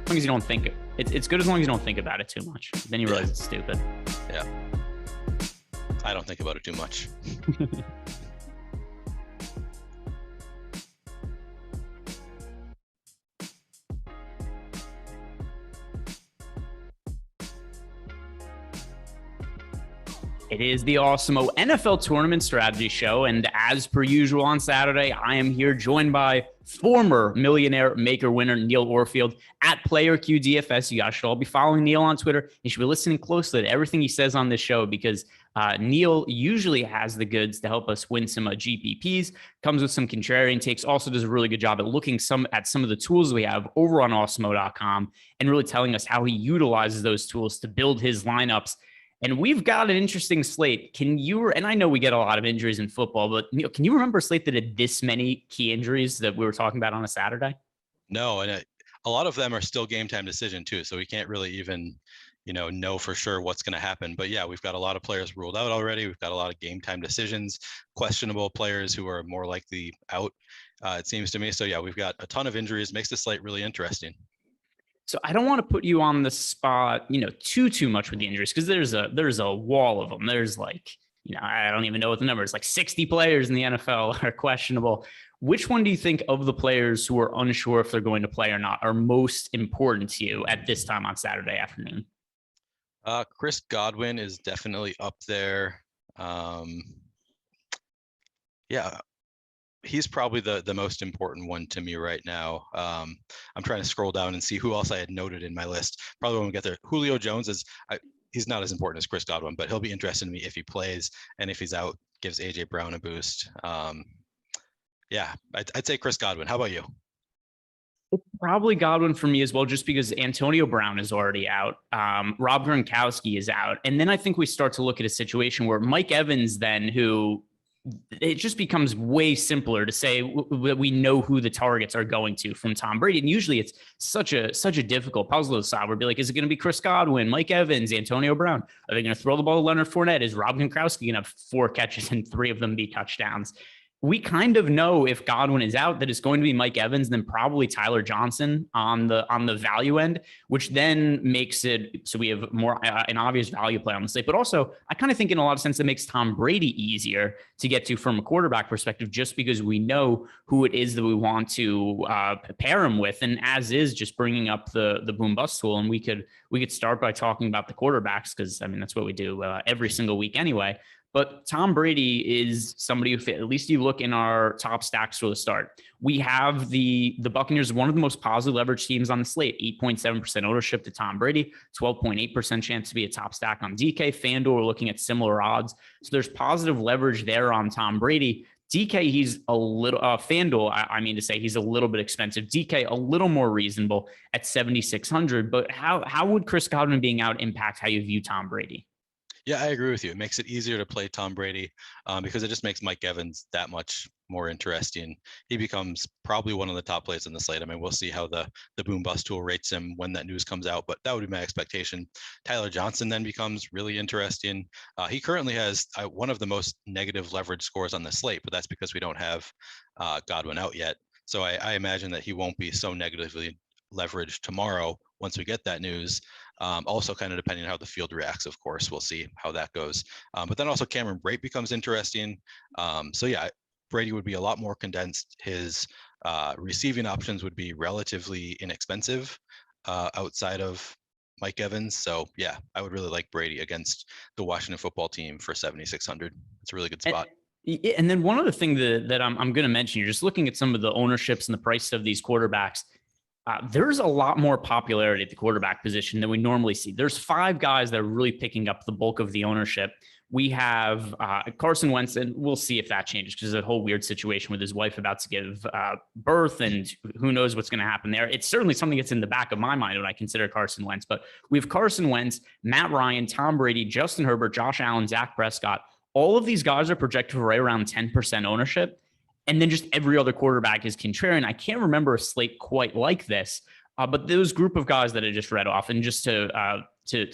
As long as you don't think it's good as long as you don't think about it too much. Then you realize it's stupid. Yeah. I don't think about it too much. It is the Awesemo NFL Tournament Strategy Show, and as per usual on Saturday, I am here joined by former Millionaire Maker winner Neil Orfield at Player Q DFS. You guys should all be following Neil on Twitter. You should be listening closely to everything he says on this show because Neil usually has the goods to help us win some GPPs, comes with some contrarian takes, also does a really good job at looking at some of the tools we have over on Awesemo.com and really telling us how he utilizes those tools to build his lineups. And we've got an interesting slate. And I know we get a lot of injuries in football, but Neil, can you remember a slate that had this many key injuries that we were talking about on a Saturday? No, and a lot of them are still game time decision too. So we can't really even, know for sure what's going to happen. But yeah, we've got a lot of players ruled out already. We've got a lot of game time decisions, questionable players who are more likely out, it seems to me. So yeah, we've got a ton of injuries, makes the slate really interesting. So I don't want to put you on the spot, too much with the injuries because there's a wall of them. There's I don't even know what the number is. Like 60 players in the NFL are questionable. Which one do you think of the players who are unsure if they're going to play or not are most important to you at this time on Saturday afternoon? Chris Godwin is definitely up there. Yeah. He's probably the most important one to me right now. I'm trying to scroll down and see who else I had noted in my list. Probably when we get there, Julio Jones he's not as important as Chris Godwin, but he'll be interested in me if he plays, and if he's out, gives AJ Brown a boost. Yeah, I'd say Chris Godwin. How about you? It's probably Godwin for me as well, just because Antonio Brown is already out. Rob Gronkowski is out. And then I think we start to look at a situation where Mike Evans then, who it just becomes way simpler to say that we know who the targets are going to from Tom Brady. And usually it's such a difficult puzzle to solve. We'd be like, is it going to be Chris Godwin, Mike Evans, Antonio Brown? Are they going to throw the ball to Leonard Fournette? Is Rob Gronkowski going to have 4 catches and 3 of them be touchdowns? We kind of know if Godwin is out that it's going to be Mike Evans, then probably Tyler Johnson on the value end, which then makes it so we have more an obvious value play on the slate. But also, I kind of think in a lot of sense it makes Tom Brady easier to get to from a quarterback perspective, just because we know who it is that we want to pair him with. And as is, just bringing up the boom bust tool, and we could start by talking about the quarterbacks because that's what we do every single week anyway. But Tom Brady is somebody who, at least you look in our top stacks for the start. We have the Buccaneers, one of the most positive leverage teams on the slate, 8.7% ownership to Tom Brady, 12.8% chance to be a top stack on DK. FanDuel, we're looking at similar odds. So there's positive leverage there on Tom Brady. DK, he's a little, FanDuel, I mean to say he's a little bit expensive. DK, a little more reasonable at 7,600. But how would Chris Godwin being out impact how you view Tom Brady? Yeah, I agree with you. It makes it easier to play Tom Brady because it just makes Mike Evans that much more interesting. He becomes probably one of the top plays in the slate. We'll see how the boom bust tool rates him when that news comes out, but that would be my expectation. Tyler Johnson then becomes really interesting. He currently has one of the most negative leverage scores on the slate, but that's because we don't have Godwin out yet. So I imagine that he won't be so negatively leveraged tomorrow once we get that news. Also kind of depending on how the field reacts, of course, we'll see how that goes. But then also Cameron Brate becomes interesting. So yeah, Brady would be a lot more condensed. His receiving options would be relatively inexpensive outside of Mike Evans. So yeah, I would really like Brady against the Washington football team for 7,600. It's a really good spot. And then one other thing that I'm going to mention, you're just looking at some of the ownerships and the prices of these quarterbacks. There's a lot more popularity at the quarterback position than we normally see. There's 5 guys that are really picking up the bulk of the ownership. We have Carson Wentz, and we'll see if that changes because there's a whole weird situation with his wife about to give birth, and who knows what's going to happen there. It's certainly something that's in the back of my mind when I consider Carson Wentz. But we have Carson Wentz, Matt Ryan, Tom Brady, Justin Herbert, Josh Allen, Dak Prescott. All of these guys are projected for right around 10% ownership. And then just every other quarterback is contrarian. I can't remember a slate quite like this, but those group of guys that I just read off, and just to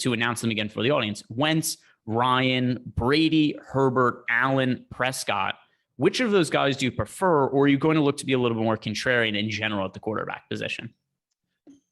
announce them again for the audience: Wentz, Ryan, Brady, Herbert, Allen, Prescott. Which of those guys do you prefer, or are you going to look to be a little bit more contrarian in general at the quarterback position?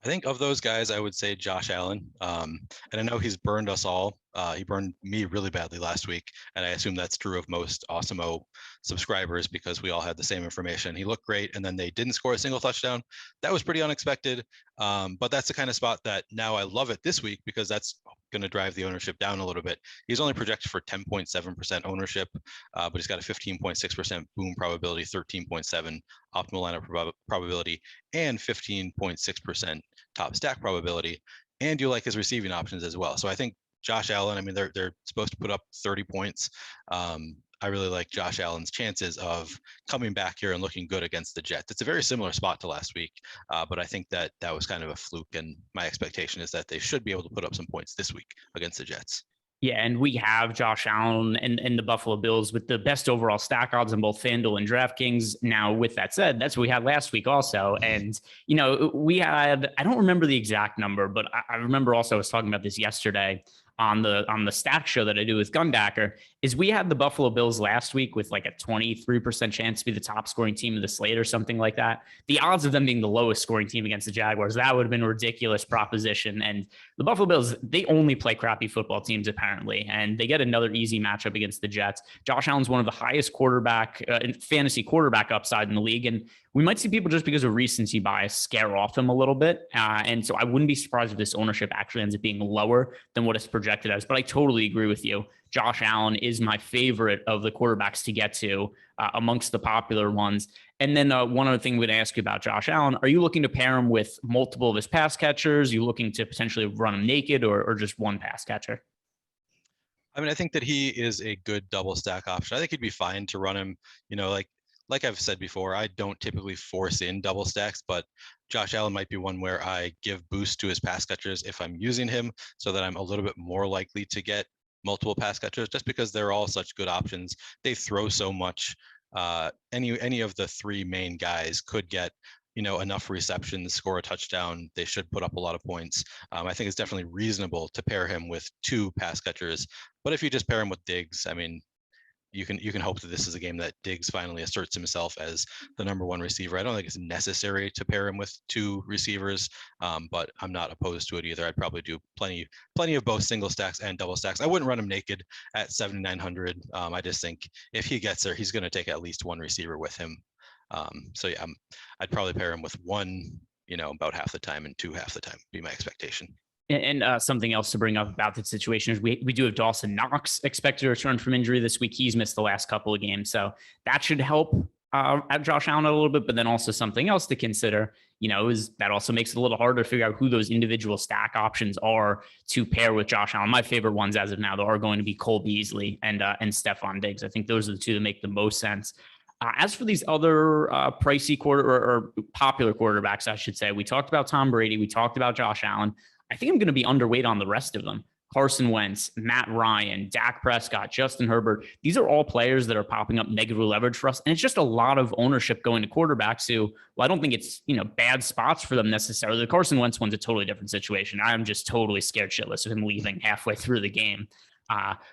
I think of those guys, I would say Josh Allen. And I know he's burned us all. He burned me really badly last week. And I assume that's true of most Awesemo subscribers because we all had the same information. He looked great, and then they didn't score a single touchdown. That was pretty unexpected. But that's the kind of spot that now I love it this week because that's going to drive the ownership down a little bit. He's only projected for 10.7% ownership, but he's got a 15.6% boom probability, 13.7 optimal lineup probability, and 15.6% top stack probability. And you like his receiving options as well. So I think Josh Allen, I mean, they're supposed to put up 30 points. I really like Josh Allen's chances of coming back here and looking good against the Jets. It's a very similar spot to last week, but I think that was kind of a fluke. And my expectation is that they should be able to put up some points this week against the Jets. Yeah, and we have Josh Allen and the Buffalo Bills with the best overall stack odds on both FanDuel and DraftKings. Now, with that said, that's what we had last week also. And, you know, we had, I don't remember the exact number, but I remember also I was talking about this yesterday on the stack show that I do with Gundacker, is we had the Buffalo Bills last week with like a 23% chance to be the top scoring team of the slate or something like that. The odds of them being the lowest scoring team against the Jaguars, that would have been a ridiculous proposition. And the Buffalo Bills, they only play crappy football teams apparently, and they get another easy matchup against the Jets. Josh Allen's one of the highest fantasy quarterback upside in the league. And we might see people just because of recency bias scare off him a little bit. And so I wouldn't be surprised if this ownership actually ends up being lower than what it's projected as. But I totally agree with you. Josh Allen is my favorite of the quarterbacks to get to amongst the popular ones. And then one other thing we're going to ask you about Josh Allen. Are you looking to pair him with multiple of his pass catchers? Are you looking to potentially run him naked or just one pass catcher? I mean, I think that he is a good double stack option. I think he'd be fine to run him, you know, like I've said before, I don't typically force in double stacks, but Josh Allen might be one where I give boost to his pass catchers if I'm using him so that I'm a little bit more likely to get multiple pass catchers just because they're all such good options. They throw so much. Any of the three main guys could get, you know, enough receptions, score a touchdown. They should put up a lot of points. I think it's definitely reasonable to pair him with two pass catchers. But if you just pair him with Diggs, I mean, you can hope that this is a game that Diggs finally asserts himself as the number one receiver. I don't think it's necessary to pair him with two receivers, but I'm not opposed to it either. I'd probably do plenty of both single stacks and double stacks. I wouldn't run him naked at 7,900. I just think if he gets there, he's going to take at least one receiver with him. So yeah, I'd probably pair him with one, you know, about half the time and two half the time, be my expectation. And something else to bring up about the situation is we do have Dawson Knox expected to return from injury this week. He's missed the last couple of games, so that should help at Josh Allen a little bit. But then also something else to consider, you know, is that also makes it a little harder to figure out who those individual stack options are to pair with Josh Allen. My favorite ones as of now, though, are going to be Cole Beasley and Stephon Diggs. I think those are the two that make the most sense. As for these other pricey or popular quarterbacks, I should say, we talked about Tom Brady, we talked about Josh Allen. I think I'm going to be underweight on the rest of them. Carson Wentz, Matt Ryan, Dak Prescott, Justin Herbert. These are all players that are popping up negative leverage for us. And it's just a lot of ownership going to quarterbacks who, well, I don't think it's, you know, bad spots for them necessarily. The Carson Wentz one's a totally different situation. I'm just totally scared shitless of him leaving halfway through the game.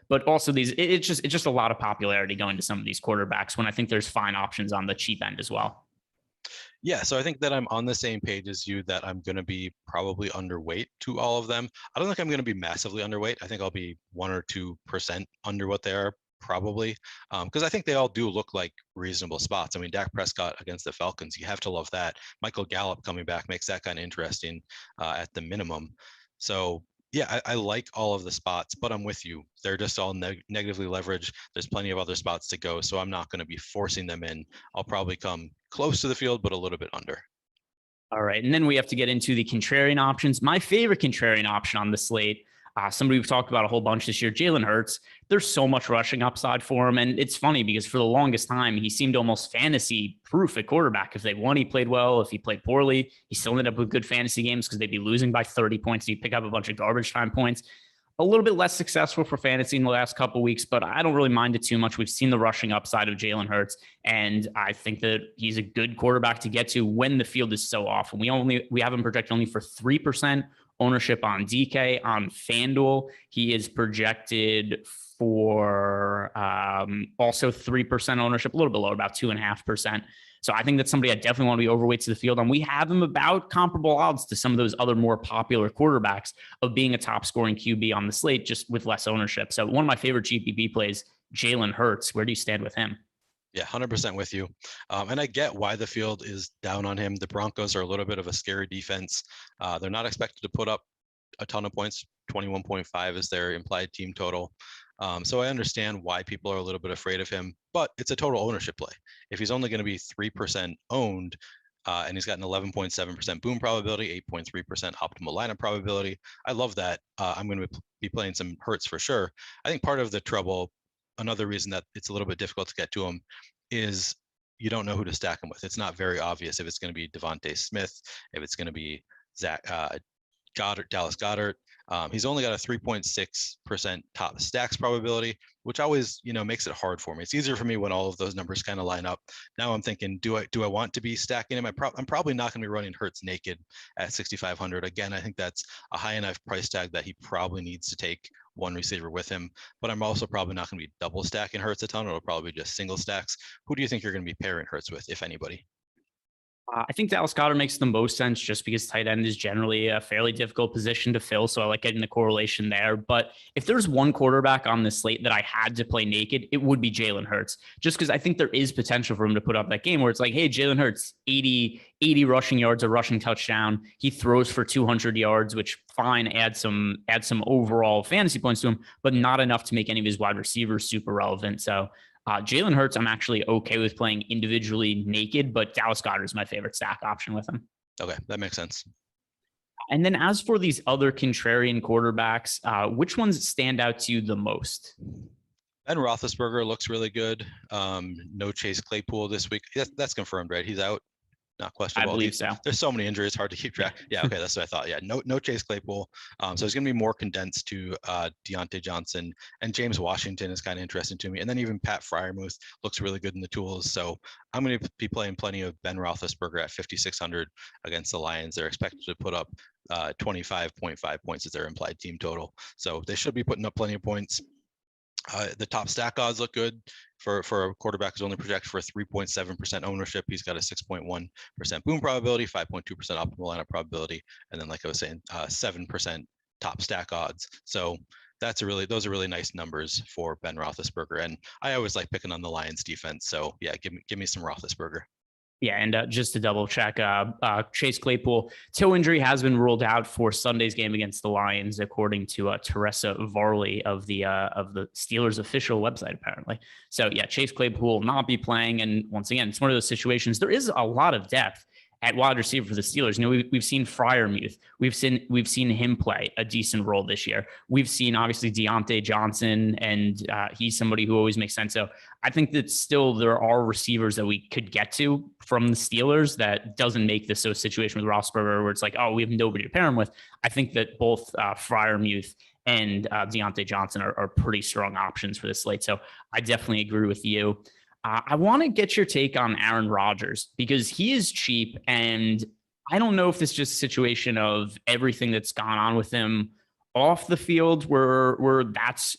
But also it's just a lot of popularity going to some of these quarterbacks when I think there's fine options on the cheap end as well. Yeah, so I think that I'm on the same page as you that I'm going to be probably underweight to all of them. I don't think I'm going to be massively underweight. I think I'll be 1 or 2% under what they are probably, because I think they all do look like reasonable spots. I mean, Dak Prescott against the Falcons, you have to love that. Michael Gallup coming back makes that kind of interesting at the minimum. So yeah, I like all of the spots, but I'm with you. They're just all negatively leveraged. There's plenty of other spots to go, so I'm not going to be forcing them in. I'll probably come close to the field, but a little bit under. All right, and then we have to get into the contrarian options. My favorite contrarian option on the slate, somebody we've talked about a whole bunch this year, Jalen Hurts. There's so much rushing upside for him. And it's funny because for the longest time, he seemed almost fantasy proof at quarterback. If they won, he played well. If he played poorly, he still ended up with good fantasy games because they'd be losing by 30 points. He'd pick up a bunch of garbage time points. A little bit less successful for fantasy in the last couple of weeks, but I don't really mind it too much. We've seen the rushing upside of Jalen Hurts, and I think that he's a good quarterback to get to when the field is so off. And we have him projected only for 3% ownership on DK. On FanDuel, he is projected for also 3% ownership, a little bit lower, about 2.5%. So I think that's somebody I definitely want to be overweight to the field on. We have him about comparable odds to some of those other more popular quarterbacks of being a top scoring QB on the slate, just with less ownership. So one of my favorite GPP plays, Jalen Hurts. Where do you stand with him? Yeah, 100% with you. And I get why the field is down on him. The Broncos are a little bit of a scary defense. They're not expected to put up a ton of points. 21.5 is their implied team total. So I understand why people are a little bit afraid of him, but it's a total ownership play. If he's only going to be 3% owned, and he's got an 11.7% boom probability, 8.3% optimal lineup probability, I love that. I'm going to be playing some Hurts for sure. I think part of the trouble, another reason that it's a little bit difficult to get to him, is you don't know who to stack him with. It's not very obvious if it's going to be Davante Smith, if it's going to be Dallas Goedert. He's only got a 3.6% top stacks probability, which always, makes it hard for me. It's easier for me when all of those numbers kind of line up. Now I'm thinking, do I want to be stacking him? I'm probably not going to be running Hurts naked at 6,500. Again, I think that's a high enough price tag that he probably needs to take one receiver with him, but I'm also probably not going to be double stacking Hurts a ton. It'll probably be just single stacks. Who do you think you're going to be pairing Hurts with, if anybody? I think Dallas Goedert makes the most sense just because tight end is generally a fairly difficult position to fill. So I like getting the correlation there. But if there's one quarterback on the slate that I had to play naked, it would be Jalen Hurts, just because I think there is potential for him to put up that game where it's like, hey, Jalen Hurts, 80 rushing yards, a rushing touchdown. He throws for 200 yards, which fine, add some overall fantasy points to him, but not enough to make any of his wide receivers super relevant. So Jalen Hurts, I'm actually okay with playing individually naked, but Dallas Goedert is my favorite stack option with him. Okay, that makes sense. And then as for these other contrarian quarterbacks, which ones stand out to you the most? Ben Roethlisberger looks really good. No Chase Claypool this week. That's confirmed, right? He's out. Not questionable. I believe so. There's so many injuries, hard to keep track. Yeah, okay, that's what I thought. Yeah, no Chase Claypool. So it's going to be more condensed to Deontay Johnson, and James Washington is kind of interesting to me. And then even Pat Freiermuth looks really good in the tools. So I'm going to be playing plenty of Ben Roethlisberger at 5,600 against the Lions. They're expected to put up 25.5 points as their implied team total. So they should be putting up plenty of points. The top stack odds look good for a quarterback who's only projected for 3.7% ownership. He's got a 6.1% boom probability, 5.2% optimal lineup probability, and then, like I was saying, 7% top stack odds. So those are really nice numbers for Ben Roethlisberger. And I always like picking on the Lions defense. So yeah, give me some Roethlisberger. Yeah, and just to double check, Chase Claypool toe injury has been ruled out for Sunday's game against the Lions, according to Teresa Varley of the Steelers official website, apparently. So yeah, Chase Claypool will not be playing, and once again, it's one of those situations. There is a lot of depth at wide receiver for the Steelers. We've seen Freiermuth. We've seen him play a decent role this year. We've seen obviously Deontay Johnson, and he's somebody who always makes sense. So I think that still there are receivers that we could get to from the Steelers that doesn't make this so situation with Roethlisberger where it's like, oh, we have nobody to pair him with. I think that both Freiermuth and Deontay Johnson are pretty strong options for this slate. So I definitely agree with you. I want to get your take on Aaron Rodgers because he is cheap, and I don't know if it's just a situation of everything that's gone on with him off the field where that's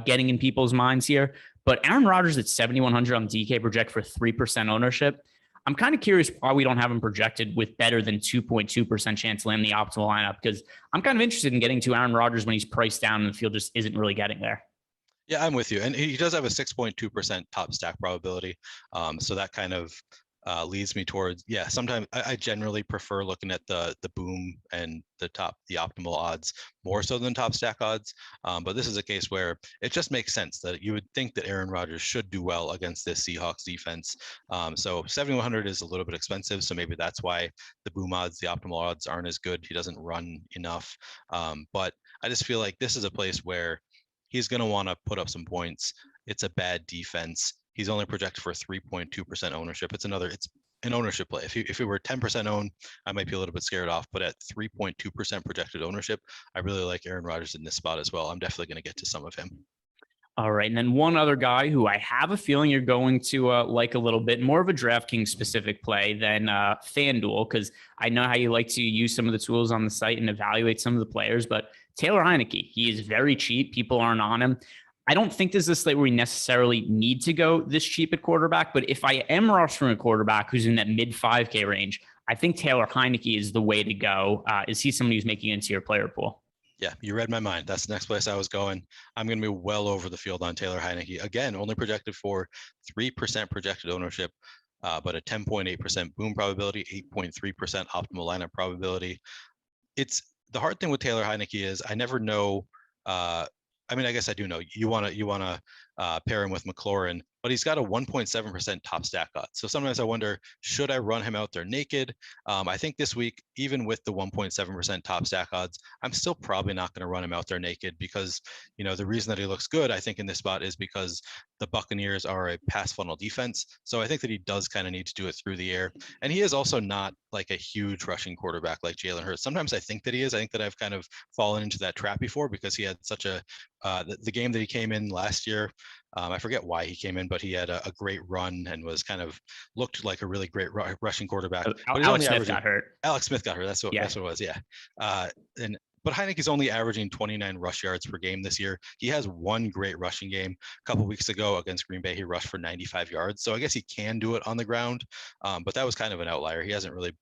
getting in people's minds here. But Aaron Rodgers at 7,100 on DK project for 3% ownership. I'm kind of curious why we don't have him projected with better than 2.2% chance to land the optimal lineup, because I'm kind of interested in getting to Aaron Rodgers when he's priced down and the field just isn't really getting there. Yeah, I'm with you. And he does have a 6.2% top stack probability. So that kind of leads me towards, yeah, sometimes I generally prefer looking at the boom and the optimal odds more so than top stack odds. But this is a case where it just makes sense that you would think that Aaron Rodgers should do well against this Seahawks defense. So 7,100 is a little bit expensive. So maybe that's why the boom odds, the optimal odds aren't as good. He doesn't run enough. But I just feel like this is a place where he's going to want to put up some points. It's a bad defense. He's only projected for 3.2% ownership. It's an ownership play. If it were 10% owned, I might be a little bit scared off. But at 3.2% projected ownership, I really like Aaron Rodgers in this spot as well. I'm definitely going to get to some of him. All right. And then one other guy who I have a feeling you're going to like a little bit, more of a DraftKings specific play than FanDuel, because I know how you like to use some of the tools on the site and evaluate some of the players. But Taylor Heinicke, he is very cheap. People aren't on him. I don't think this is a slate where we necessarily need to go this cheap at quarterback. But if I am rostering a quarterback who's in that mid 5K range, I think Taylor Heinicke is the way to go. Is he somebody who's making it into your player pool? Yeah, you read my mind. That's the next place I was going. I'm going to be well over the field on Taylor Heinicke. Again, only projected for 3% projected ownership, but a 10.8% boom probability, 8.3% optimal lineup probability. It's the hard thing with Taylor Heinicke is I never know. I mean, I guess I do know. You want to pair him with McLaurin, but he's got a 1.7% top stack odds. So sometimes I wonder, should I run him out there naked? I think this week, even with the 1.7% top stack odds, I'm still probably not going to run him out there naked because, the reason that he looks good, I think in this spot is because the Buccaneers are a pass funnel defense. So I think that he does kind of need to do it through the air. And he is also not like a huge rushing quarterback like Jalen Hurts. Sometimes I think that he is. I think that I've kind of fallen into that trap before because he had such a, the game that he came in last year, I forget why he came in, but he had a great run and was kind of looked like a really great rushing quarterback. Alex Smith got hurt. Alex Smith got hurt. That's what it was. Yeah. But Heinicke's only averaging 29 rush yards per game this year. He has one great rushing game. A couple weeks ago against Green Bay, he rushed for 95 yards. So I guess he can do it on the ground, but that was kind of an outlier. He hasn't really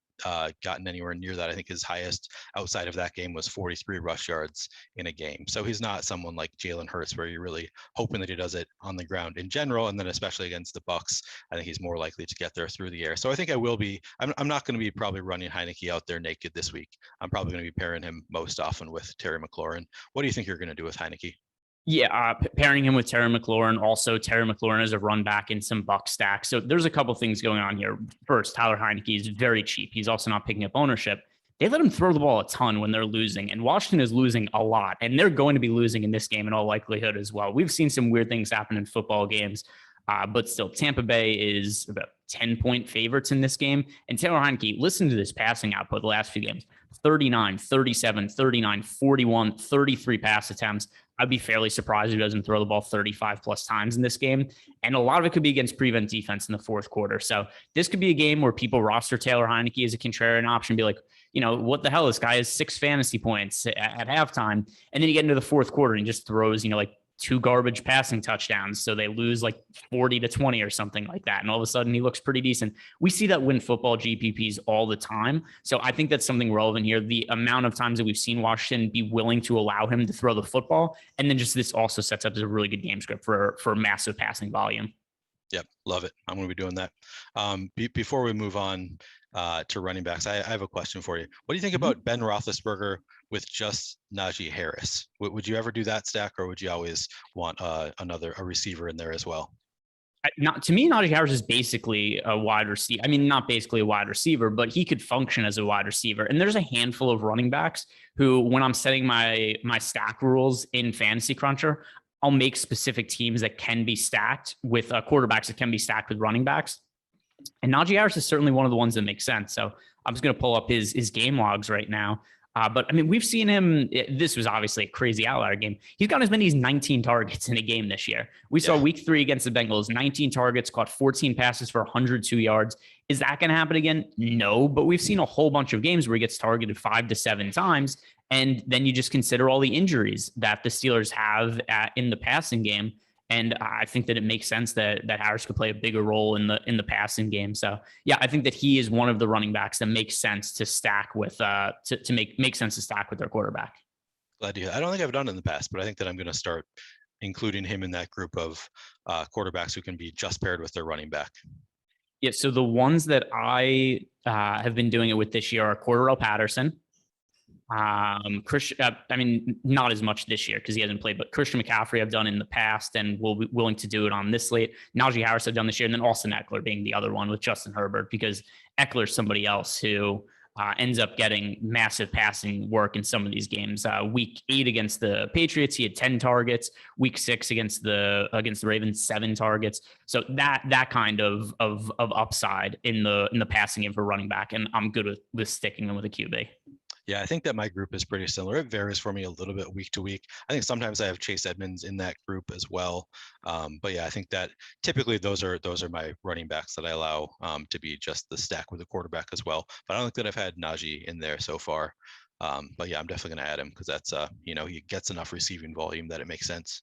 gotten anywhere near that. I think his highest outside of that game was 43 rush yards in a game. So he's not someone like Jalen Hurts where you're really hoping that he does it on the ground in general. And then especially against the Bucs, I think he's more likely to get there through the air. So I think I will be, I'm not going to be probably running Heinicke out there naked this week. I'm probably going to be pairing him most often with Terry McLaurin. What do you think you're going to do with Heinicke? Yeah, pairing him with Terry McLaurin. Also, Terry McLaurin is a run back in some Buck stacks. So there's a couple things going on here. First, Tyler Heinicke is very cheap. He's also not picking up ownership. They let him throw the ball a ton when they're losing, and Washington is losing a lot, and they're going to be losing in this game in all likelihood as well. We've seen some weird things happen in football games, but still, Tampa Bay is about 10-point favorites in this game. And Taylor Heinicke, listen to this passing output the last few games: 39, 37, 39, 41, 33 pass attempts. I'd be fairly surprised if he doesn't throw the ball 35 plus times in this game. And a lot of it could be against prevent defense in the fourth quarter. So this could be a game where people roster Taylor Heinicke as a contrarian option, be like, what the hell? This guy has 6 fantasy points at halftime. And then you get into the fourth quarter and he just throws, like 2 garbage passing touchdowns. So they lose like 40-20 or something like that. And all of a sudden he looks pretty decent. We see that win football GPPs all the time. So I think that's something relevant here. The amount of times that we've seen Washington be willing to allow him to throw the football. And then just this also sets up as a really good game script for massive passing volume. Yep. Love it. I'm going to be doing that. Before we move on to running backs, I have a question for you. What do you think about Ben Roethlisberger with just Najee Harris? Would you ever do that stack, or would you always want a receiver in there as well? Not to me, Najee Harris is basically a wide receiver. I mean, not basically a wide receiver, but he could function as a wide receiver. And there's a handful of running backs who, when I'm setting my stack rules in Fantasy Cruncher, I'll make specific teams that can be stacked with quarterbacks that can be stacked with running backs. And Najee Harris is certainly one of the ones that makes sense. So I'm just going to pull up his game logs right now. But I mean, we've seen him. This was obviously a crazy outlier game. He's got as many as 19 targets in a game this year. We saw week 3 against the Bengals, 19 targets, caught 14 passes for 102 yards. Is that going to happen again? No, but we've seen a whole bunch of games where he gets targeted 5 to 7 times. And then you just consider all the injuries that the Steelers have in the passing game. And I think that it makes sense that Harris could play a bigger role in the passing game. So yeah, I think that he is one of the running backs that makes sense to stack with to make sense to stack with their quarterback. Glad to hear. I don't think I've done it in the past, but I think that I'm going to start including him in that group of quarterbacks who can be just paired with their running back. Yeah. So the ones that I have been doing it with this year are Cordarrelle Patterson. Christian, I mean, not as much this year because he hasn't played, but Christian McCaffrey I've done in the past and will be willing to do it on this slate. Najee Harris I've done this year, and then Austin Eckler being the other one with Justin Herbert, because Eckler's somebody else who ends up getting massive passing work in some of these games. Week 8 against the Patriots, he had 10 targets. Week 6 against the Ravens, 7 targets. So that kind of upside in the passing game for running back, and I'm good with sticking them with a QB. Yeah, I think that my group is pretty similar. It varies for me a little bit week to week. I think sometimes I have Chase Edmonds in that group as well. But yeah, I think that typically those are my running backs that I allow to be just the stack with a quarterback as well. But I don't think that I've had Najee in there so far. But yeah, I'm definitely going to add him because that's he gets enough receiving volume that it makes sense.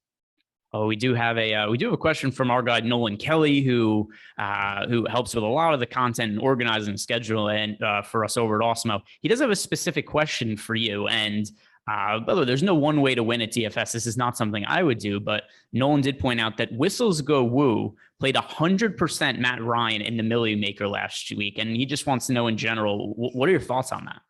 Oh, we do have a question from our guy Nolan Kelly, who helps with a lot of the content and organizing schedule and for us over at Awesemo. He does have a specific question for you. And by the way, there's no one way to win at DFS. This is not something I would do, but Nolan did point out that Whistles Go Woo played 100% Matt Ryan in the Millie Maker last week, and he just wants to know in general, what are your thoughts on that?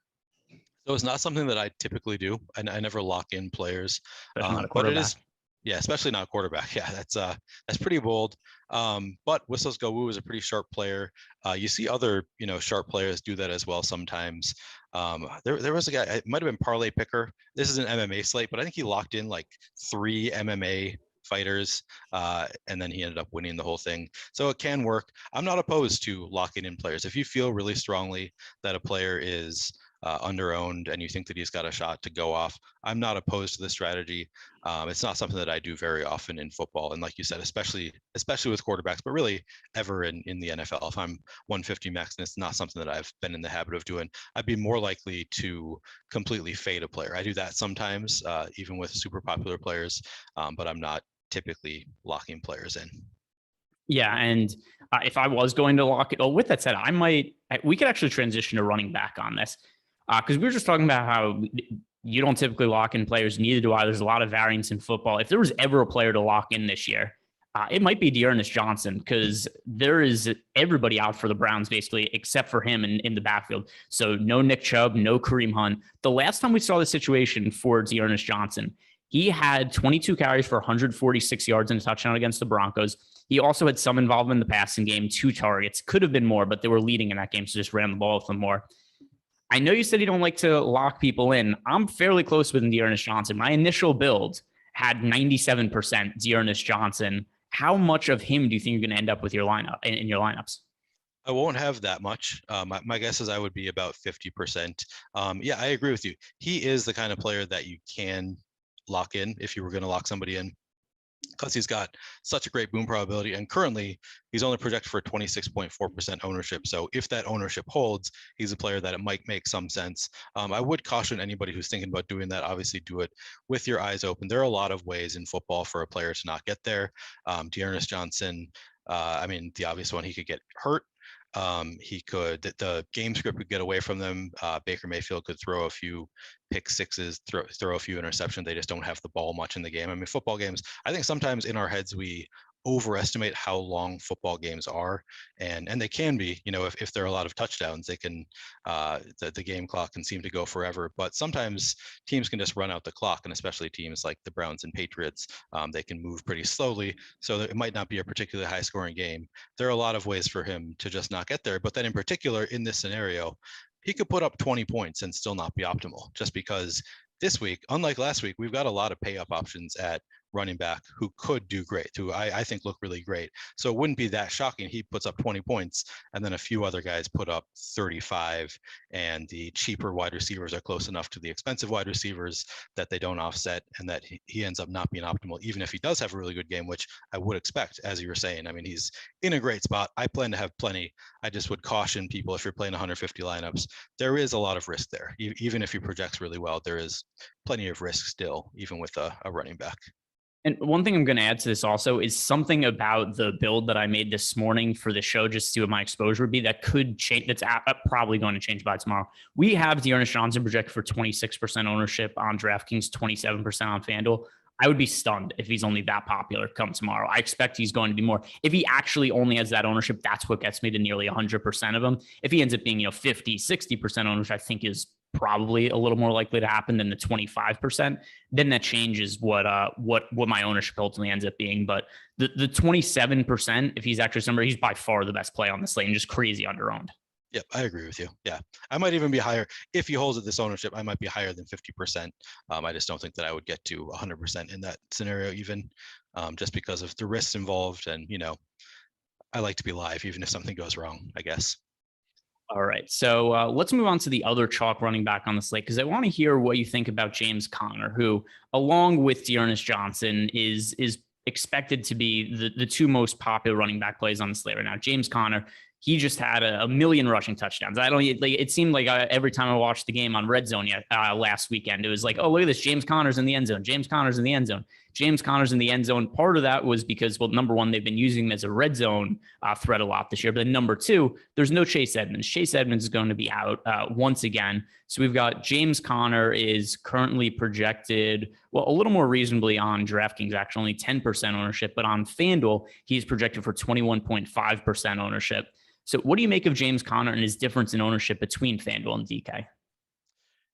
So it's not something that I typically do. I never lock in players, But it is. Yeah, especially not a quarterback. Yeah, that's pretty bold. But Whistles Go Woo is a pretty sharp player. You see other, sharp players do that as well sometimes. There was a guy, it might have been Parlay Picker. This is an MMA slate, but I think he locked in like 3 MMA fighters, and then he ended up winning the whole thing. So it can work. I'm not opposed to locking in players. If you feel really strongly that a player is under-owned and you think that he's got a shot to go off, I'm not opposed to the strategy. It's not something that I do very often in football, and like you said, especially with quarterbacks, but really ever in the NFL. If I'm 150 max and it's not something that I've been in the habit of doing, I'd be more likely to completely fade a player. I do that sometimes, even with super popular players, but I'm not typically locking players in. Yeah, and if I was going to lock it, with that said, we could actually transition to running back on this. Because we were just talking about how you don't typically lock in players, neither do I. There's a lot of variance in football. If there was ever a player to lock in this year, it might be D'Ernest Johnson, because there is everybody out for the Browns basically, except for him in the backfield. So no Nick Chubb, no Kareem Hunt. The last time we saw the situation for D'Ernest Johnson, he had 22 carries for 146 yards and a touchdown against the Broncos. He also had some involvement in the passing game, 2 targets. Could have been more, but they were leading in that game, so just ran the ball with them more. I know you said you don't like to lock people in. I'm fairly close with D'Ernest Johnson. My initial build had 97% D'Ernest Johnson. How much of him do you think you're going to end up with your lineup in your lineups? I won't have that much. My guess is I would be about 50%. Yeah, I agree with you. He is the kind of player that you can lock in if you were going to lock somebody in, because he's got such a great boom probability, and currently he's only projected for 26.4% ownership. So if that ownership holds, he's a player that it might make some sense. I would caution anybody who's thinking about doing that, obviously do it with your eyes open. There are a lot of ways in football for a player to not get there. D'Ernest Johnson, the obvious one, he could get hurt. The game script could get away from them. Baker Mayfield could throw a few pick sixes, throw a few interceptions. They just don't have the ball much in the game. Football games, I think sometimes in our heads we overestimate how long football games are, and they can be, if there are a lot of touchdowns, they can the game clock can seem to go forever, but sometimes teams can just run out the clock, and especially teams like the Browns and Patriots, they can move pretty slowly, so it might not be a particularly high scoring game. There are a lot of ways for him to just not get there, but then in particular in this scenario, he could put up 20 points and still not be optimal, just because this week, unlike last week, we've got a lot of pay up options at running back who could do great, who I think look really great. So it wouldn't be that shocking. He puts up 20 points and then a few other guys put up 35, and the cheaper wide receivers are close enough to the expensive wide receivers that they don't offset, and that he ends up not being optimal, even if he does have a really good game, which I would expect, as you were saying. He's in a great spot. I plan to have plenty. I just would caution people, if you're playing 150 lineups, there is a lot of risk there. Even if he projects really well, there is plenty of risk still, even with a running back. And one thing I'm going to add to this also is something about the build that I made this morning for the show, just to see what my exposure would be. That could change. That's probably going to change by tomorrow. We have D'Ernest Johnson projected for 26% ownership on DraftKings, 27% on FanDuel. I would be stunned if he's only that popular come tomorrow. I expect he's going to be more. If he actually only has that ownership, that's what gets me to nearly 100% of him. If he ends up being, 50, 60% ownership, I think is probably a little more likely to happen than the 25%. Then that changes what my ownership ultimately ends up being. But the 27%, if he's actually somebody, he's by far the best play on the slate and just crazy under-owned. Yep, I agree with you. Yeah, I might even be higher. If he holds at this ownership, I might be higher than 50%. I just don't think that I would get to 100% in that scenario, even just because of the risks involved. And, I like to be live, even if something goes wrong, I guess. All right. So let's move on to the other chalk running back on the slate, because I want to hear what you think about James Conner, who, along with Dearness Johnson, is expected to be the two most popular running back plays on the slate right now. James Conner, he just had a million rushing touchdowns. It seemed like every time I watched the game on Red Zone last weekend, it was like, oh, look at this. James Conner's in the end zone. James Conner's in the end zone. James Conner's in the end zone. Part of that was because, well, number one, they've been using him as a red zone threat a lot this year. But then number two, there's no Chase Edmonds. Chase Edmonds is going to be out once again. So we've got James Conner is currently projected, well, a little more reasonably on DraftKings, actually only 10% ownership, but on FanDuel, he's projected for 21.5% ownership. So what do you make of James Conner and his difference in ownership between FanDuel and DK?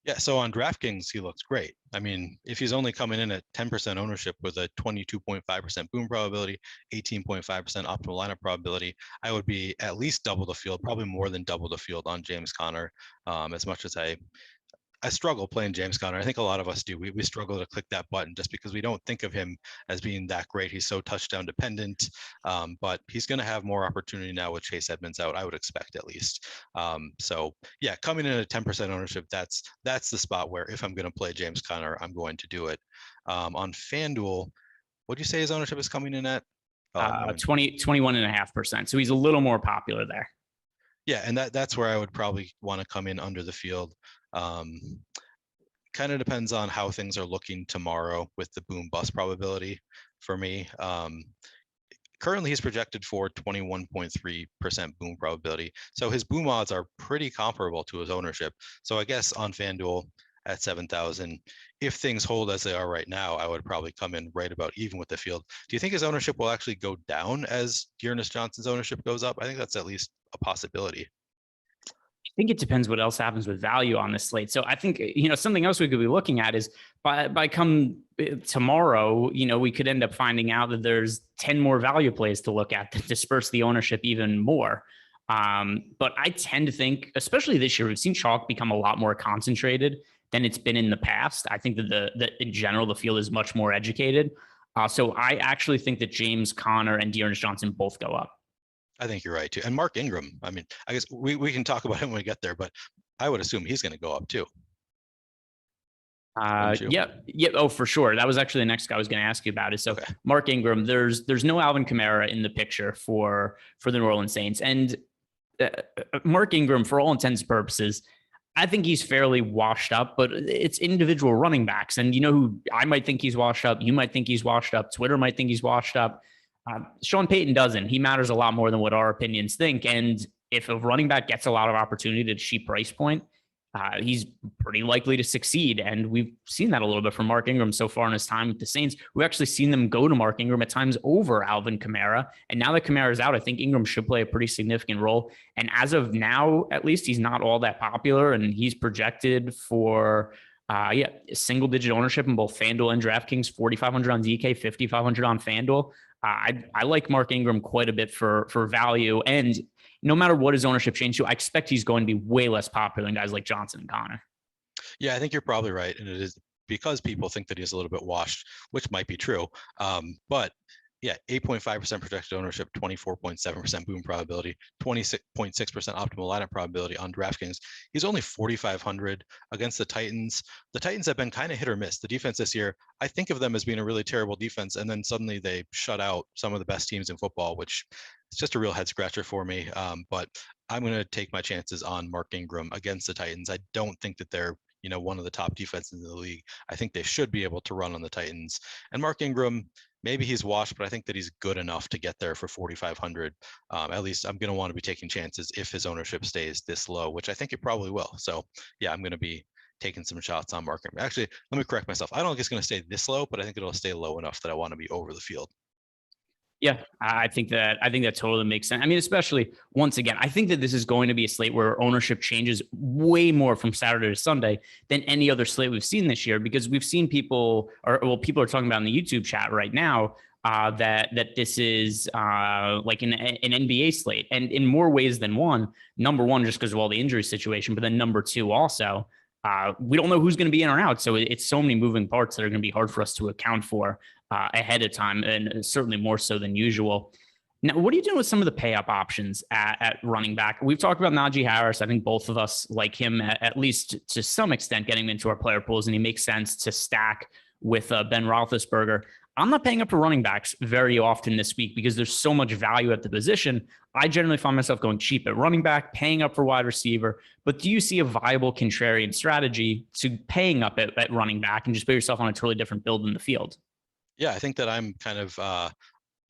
Yeah, so on DraftKings, he looks great. I mean, if he's only coming in at 10% ownership with a 22.5% boom probability, 18.5% optimal lineup probability, I would be at least double the field, probably more than double the field on James Conner. As much as I struggle playing James Conner. I think a lot of us do. We struggle to click that button just because we don't think of him as being that great. He's so touchdown dependent, but he's going to have more opportunity now with Chase Edmonds out, I would expect at least. So yeah, coming in at 10% ownership, that's the spot where if I'm going to play James Conner, I'm going to do it. On FanDuel, what do you say his ownership is coming in at? 21.5%. So he's a little more popular there. Yeah, and that's where I would probably want to come in under the field. Kind of depends on how things are looking tomorrow with the boom bust probability for me. Currently, he's projected for 21.3% boom probability. So his boom odds are pretty comparable to his ownership. So I guess on FanDuel at 7,000, if things hold as they are right now, I would probably come in right about even with the field. Do you think his ownership will actually go down as Dearness Johnson's ownership goes up? I think that's at least a possibility. I think it depends what else happens with value on this slate. So I think, something else we could be looking at is by come tomorrow, we could end up finding out that there's 10 more value plays to look at that disperse the ownership even more. But I tend to think, especially this year, we've seen chalk become a lot more concentrated than it's been in the past. I think that in general, the field is much more educated. So I actually think that James Conner and Dearness Johnson both go up. I think you're right too. And Mark Ingram, I mean, I guess we can talk about him when we get there, but I would assume he's going to go up too. Yeah. Oh, for sure. That was actually the next guy I was going to ask you about. Is so okay. Mark Ingram. There's no Alvin Kamara in the picture for the New Orleans Saints, and Mark Ingram, for all intents and purposes, I think he's fairly washed up. But it's individual running backs, and who I might think he's washed up. You might think he's washed up. Twitter might think he's washed up. Sean Payton doesn't. He matters a lot more than what our opinions think. And if a running back gets a lot of opportunity at a cheap price point, he's pretty likely to succeed. And we've seen that a little bit from Mark Ingram so far in his time with the Saints. We've actually seen them go to Mark Ingram at times over Alvin Kamara. And now that Kamara's out, I think Ingram should play a pretty significant role. And as of now, at least, he's not all that popular. And he's projected for single digit ownership in both FanDuel and DraftKings, 4,500 on DK, 5,500 on FanDuel. I like Mark Ingram quite a bit for value. And no matter what his ownership changes to, I expect he's going to be way less popular than guys like Johnson and Conner. Yeah, I think you're probably right. And it is because people think that he's a little bit washed, which might be true. But yeah, 8.5% projected ownership, 24.7% boom probability, 26.6% optimal lineup probability on DraftKings. He's only 4,500 against the Titans. The Titans have been kind of hit or miss. The defense this year, I think of them as being a really terrible defense, and then suddenly they shut out some of the best teams in football, which is just a real head scratcher for me. But I'm going to take my chances on Mark Ingram against the Titans. I don't think that they're one of the top defenses in the league. I think they should be able to run on the Titans. And Mark Ingram, maybe he's washed, but I think that he's good enough to get there for 4,500. At least I'm going to want to be taking chances if his ownership stays this low, which I think it probably will. So yeah, I'm going to be taking some shots on Mark Ingram. Actually, let me correct myself. I don't think it's going to stay this low, but I think it'll stay low enough that I want to be over the field. Yeah, I think that totally makes sense. I mean, especially once again, I think that this is going to be a slate where ownership changes way more from Saturday to Sunday than any other slate we've seen this year, because we've seen people are talking about in the YouTube chat right now that this is like an NBA slate, and in more ways than one. Number one, just because of all the injury situation, but then number two, also, we don't know who's going to be in or out. So it's so many moving parts that are going to be hard for us to account for ahead of time, and certainly more so than usual. Now, what are you doing with some of the pay up options at running back? We've talked about Najee Harris. I think both of us like him at least to some extent, getting him into our player pools, and he makes sense to stack with Ben Roethlisberger. I'm not paying up for running backs very often this week because there's so much value at the position. I generally find myself going cheap at running back, paying up for wide receiver. But do you see a viable contrarian strategy to paying up at running back and just put yourself on a totally different build in the field? Yeah, I think that I'm kind of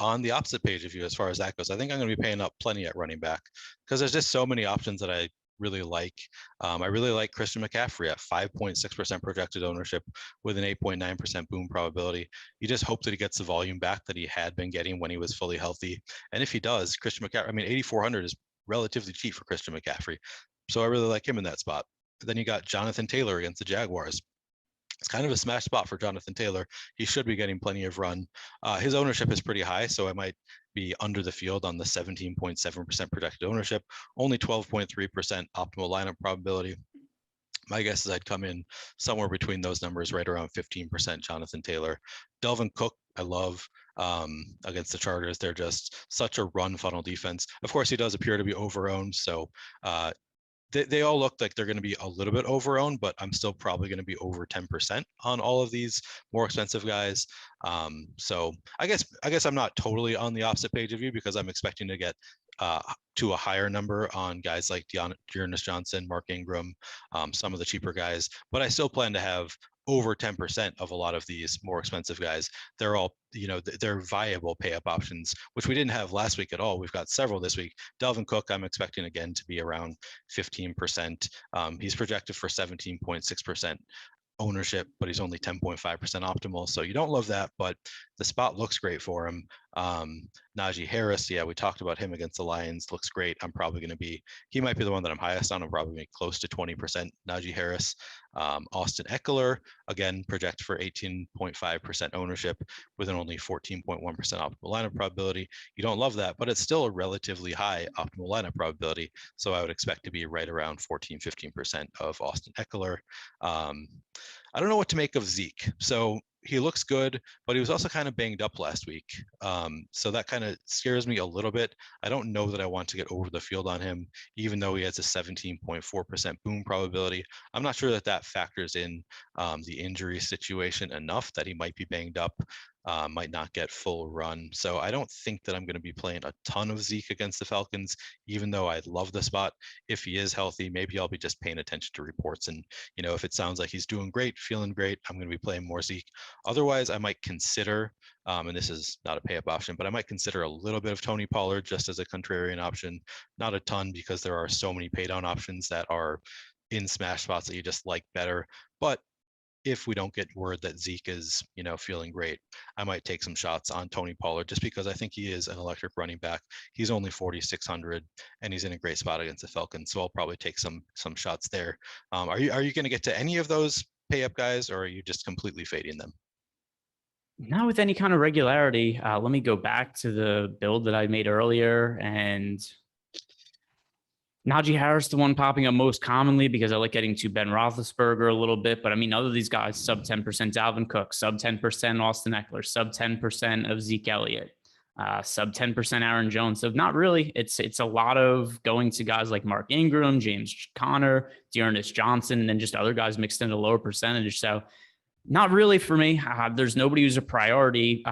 on the opposite page of you as far as that goes. I think I'm going to be paying up plenty at running back because there's just so many options that I really like. I really like Christian McCaffrey at 5.6% projected ownership with an 8.9% boom probability. You just hope that he gets the volume back that he had been getting when he was fully healthy. And if he does, Christian McCaffrey, I mean, 8,400 is relatively cheap for Christian McCaffrey. So I really like him in that spot. But then you got Jonathan Taylor against the Jaguars. It's kind of a smash spot for Jonathan Taylor. He should be getting plenty of run. His ownership is pretty high, so I might be under the field on the 17.7% projected ownership, only 12.3% optimal lineup probability. My guess is I'd come in somewhere between those numbers, right around 15% Jonathan Taylor. Dalvin Cook, I love against the Chargers. They're just such a run funnel defense. Of course, he does appear to be over-owned, so they all look like they're going to be a little bit over-owned, but I'm still probably going to be over 10% on all of these more expensive guys. So I guess I'm not totally on the opposite page of you because I'm expecting to get to a higher number on guys like Dearness Johnson, Mark Ingram, some of the cheaper guys, but I still plan to have over 10% of a lot of these more expensive guys. They're all, they're viable pay up options, which we didn't have last week at all. We've got several this week. Dalvin Cook, I'm expecting again to be around 15%. He's projected for 17.6% ownership, but he's only 10.5% optimal. So you don't love that, but the spot looks great for him. Najee Harris, yeah, we talked about him against the Lions, looks great. He might be the one that I'm highest on. I'm probably close to 20% Najee Harris. Austin Eckler, again, projected for 18.5% ownership with an only 14.1% optimal lineup probability. You don't love that, but it's still a relatively high optimal lineup probability. So I would expect to be right around 15% of Austin Eckler. I don't know what to make of Zeke. So he looks good, but he was also kind of banged up last week. So that kind of scares me a little bit. I don't know that I want to get over the field on him, even though he has a 17.4% boom probability. I'm not sure that factors in the injury situation enough that he might be banged up, might not get full run. So I don't think that I'm going to be playing a ton of Zeke against the Falcons, even though I love the spot. If he is healthy, maybe I'll be just paying attention to reports. And, if it sounds like he's doing great, feeling great, I'm going to be playing more Zeke. Otherwise, I might consider, and this is not a pay up option, but I might consider a little bit of Tony Pollard just as a contrarian option. Not a ton because there are so many pay down options that are in smash spots that you just like better. But if we don't get word that Zeke is, feeling great, I might take some shots on Tony Pollard just because I think he is an electric running back. He's only 4,600 and he's in a great spot against the Falcons. So I'll probably take some shots there. Are you going to get to any of those pay up guys, or are you just completely fading them? Not with any kind of regularity. Let me go back to the build that I made earlier, and Najee Harris, the one popping up most commonly because I like getting to Ben Roethlisberger a little bit. But I mean, other of these guys, sub 10% Dalvin Cook, sub 10% Austin Eckler, sub 10% of Zeke Elliott, sub 10% Aaron Jones. So not really. It's a lot of going to guys like Mark Ingram, James Conner, Dearness Johnson, and then just other guys mixed in a lower percentage. So not really for me. There's nobody who's a priority.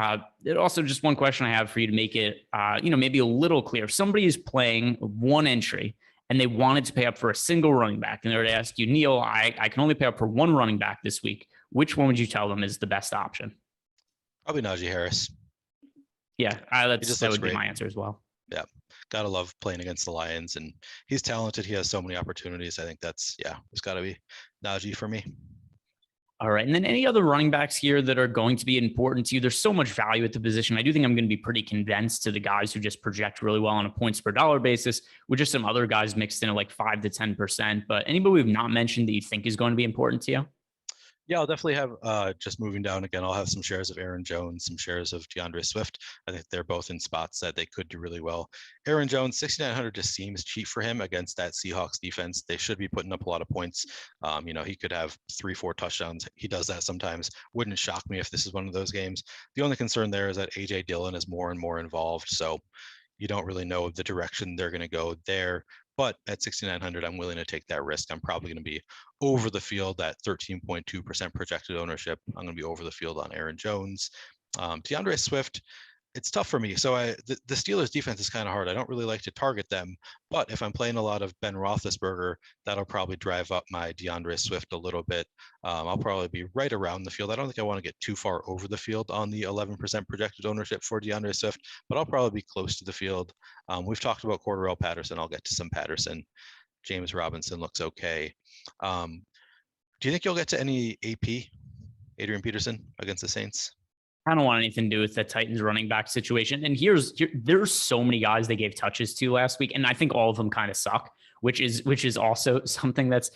It also just one question I have for you to make it, maybe a little clear. If somebody is playing one entry and they wanted to pay up for a single running back, and they were to ask you, Neil, I can only pay up for one running back this week, which one would you tell them is the best option? Probably Najee Harris. Yeah, that would be my answer as well. Yeah, gotta love playing against the Lions, and he's talented. He has so many opportunities. I think it's got to be Najee for me. All right. And then any other running backs here that are going to be important to you? There's so much value at the position. I do think I'm going to be pretty condensed to the guys who just project really well on a points per dollar basis, with just some other guys mixed in at like 5 to 10%. But anybody we've not mentioned that you think is going to be important to you? Yeah, I'll definitely have, just moving down again, I'll have some shares of Aaron Jones, some shares of DeAndre Swift. I think they're both in spots that they could do really well. Aaron Jones, 6,900 just seems cheap for him against that Seahawks defense. They should be putting up a lot of points. He could have 3-4 touchdowns. He does that sometimes. Wouldn't shock me if this is one of those games. The only concern there is that A.J. Dillon is more and more involved. So, You don't really know the direction they're going to go there. But at 6,900, I'm willing to take that risk. I'm probably going to be over the field at 13.2% projected ownership. I'm going to be over the field on Aaron Jones. DeAndre Swift, it's tough for me. So the Steelers defense is kind of hard. I don't really like to target them, but if I'm playing a lot of Ben Roethlisberger, that'll probably drive up my DeAndre Swift a little bit. I'll probably be right around the field. I don't think I want to get too far over the field on the 11% projected ownership for DeAndre Swift, but I'll probably be close to the field. We've talked about Cordarrelle Patterson. I'll get to some Patterson. James Robinson looks okay. Do you think you'll get to any AP, Adrian Peterson, against the Saints? I don't want anything to do with the Titans running back situation. And there's so many guys they gave touches to last week, and I think all of them kind of suck, which is also something that's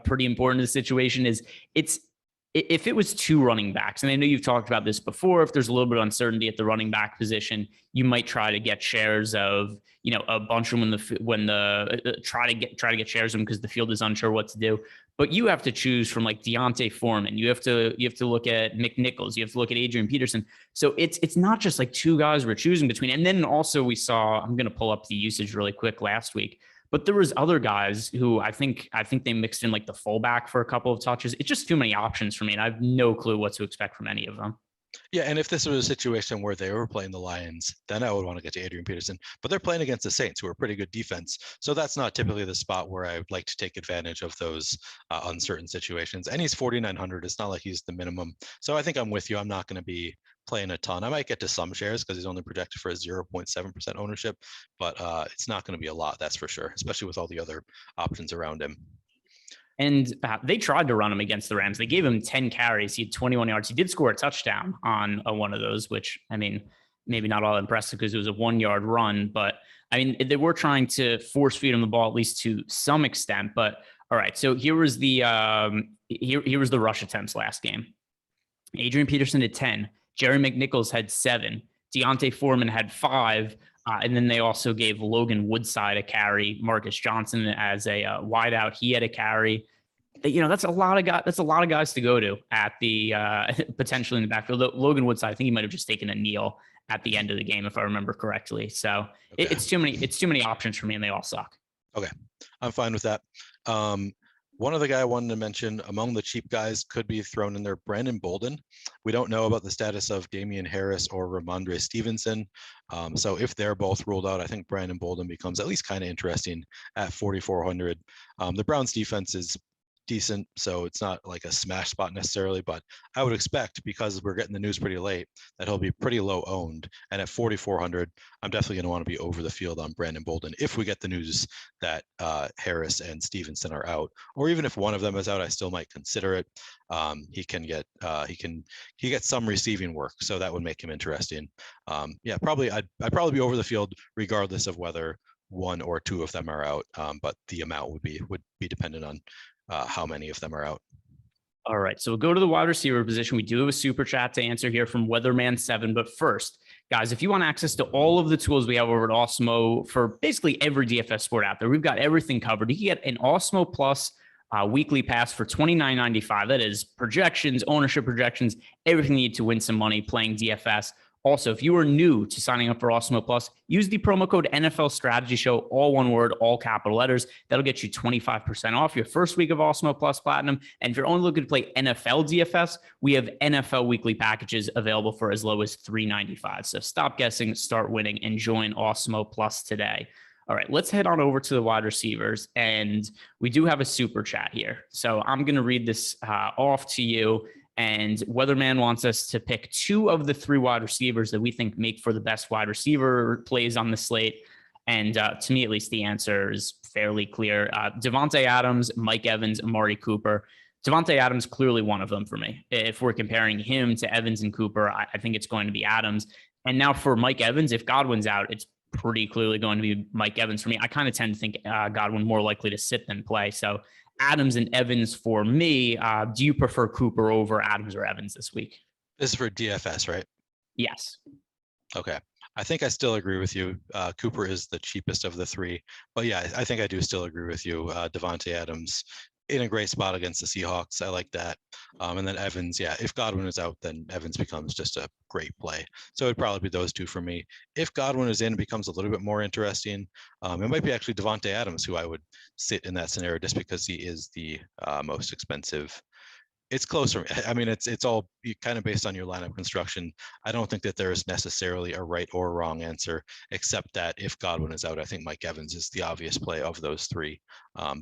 pretty important to the situation. If it was 2 running backs, and I know you've talked about this before, if there's a little bit of uncertainty at the running back position, you might try to get shares of, a bunch of them try to get shares of them because the field is unsure what to do. But you have to choose from like Deontay Foreman. You have to look at McNichols. You have to look at Adrian Peterson. So it's not just like 2 guys we're choosing between. And then also we saw, I'm going to pull up the usage really quick last week, but there was other guys who I think they mixed in like the fullback for a couple of touches. It's just too many options for me, and I have no clue what to expect from any of them. Yeah, and if this was a situation where they were playing the Lions, then I would want to get to Adrian Peterson. But they're playing against the Saints, who are a pretty good defense. So that's not typically the spot where I would like to take advantage of those uncertain situations. And he's 4,900. It's not like he's the minimum. So I think I'm with you. I'm not going to be playing a ton. I might get to some shares because he's only projected for a 0.7% ownership, but it's not going to be a lot, that's for sure, especially with all the other options around him. And they tried to run him against the Rams. They gave him 10 carries. He had 21 yards. He did score a touchdown on one of those, which, I mean, maybe not all impressive because it was a 1-yard run. But, I mean, they were trying to force feed him the ball, at least to some extent. But, all right, so here was the rush attempts last game. Adrian Peterson had 10. Jerry McNichols had 7. Deontay Foreman had 5. And then they also gave Logan Woodside a carry. Marcus Johnson as a wideout, he had a carry. That's a lot of guys. That's a lot of guys to go to at the potentially in the backfield. Logan Woodside, I think he might have just taken a kneel at the end of the game, if I remember correctly. So okay. It's too many options for me, and they all suck. Okay, I'm fine with that. One other guy I wanted to mention among the cheap guys could be thrown in there, Brandon Bolden. We don't know about the status of Damian Harris or Ramondre Stevenson. So if they're both ruled out, I think Brandon Bolden becomes at least kind of interesting at 4,400. The Browns defense is decent, so it's not like a smash spot necessarily, but I would expect, because we're getting the news pretty late, that he'll be pretty low owned. And at 4,400, I'm definitely going to want to be over the field on Brandon Bolden if we get the news that Harris and Stevenson are out, or even if one of them is out, I still might consider it. He get some receiving work, so that would make him interesting. I'd probably be over the field regardless of whether one or two of them are out, but the amount would be dependent on how many of them are out. All right, so we'll go to the wide receiver position. We do have a super chat to answer here from Weatherman7. But first, guys, if you want access to all of the tools we have over at Awesemo for basically every DFS sport out there, we've got everything covered. You can get an Awesemo Plus weekly pass for $29.95. That is projections, ownership projections, everything you need to win some money playing DFS. Also, if you are new to signing up for Awesemo Plus, use the promo code NFL Strategy Show, all one word, all capital letters. That'll get you 25% off your first week of Awesemo Plus Platinum. And if you're only looking to play NFL DFS, we have NFL weekly packages available for as low as $3.95. So stop guessing, start winning, and join Awesemo Plus today. All right, let's head on over to the wide receivers. And we do have a super chat here. So I'm going to read this off to you. And Weatherman wants us to pick 2 of the 3 wide receivers that we think make for the best wide receiver plays on the slate. And to me, at least, the answer is fairly clear. Davante Adams, Mike Evans, Amari Cooper. Davante Adams, clearly one of them for me. If we're comparing him to Evans and Cooper, I think it's going to be Adams. And now for Mike Evans, if Godwin's out, it's pretty clearly going to be Mike Evans for me. I kind of tend to think Godwin more likely to sit than play. So Adams and Evans for me. Do you prefer Cooper over Adams or Evans this week? This is for DFS, right? Yes. Okay. I think I still agree with you. Cooper is the cheapest of the 3, but yeah, I think I do still agree with you. Davante Adams in a great spot against the Seahawks. I like that. And then Evans, yeah, if Godwin is out, then Evans becomes just a great play. So it'd probably be those two for me. If Godwin is in, it becomes a little bit more interesting. It might be actually Davante Adams who I would sit in that scenario just because he is the most expensive. It's closer. I mean, it's all kind of based on your lineup construction. I don't think that there is necessarily a right or wrong answer, except that if Godwin is out, I think Mike Evans is the obvious play of those three.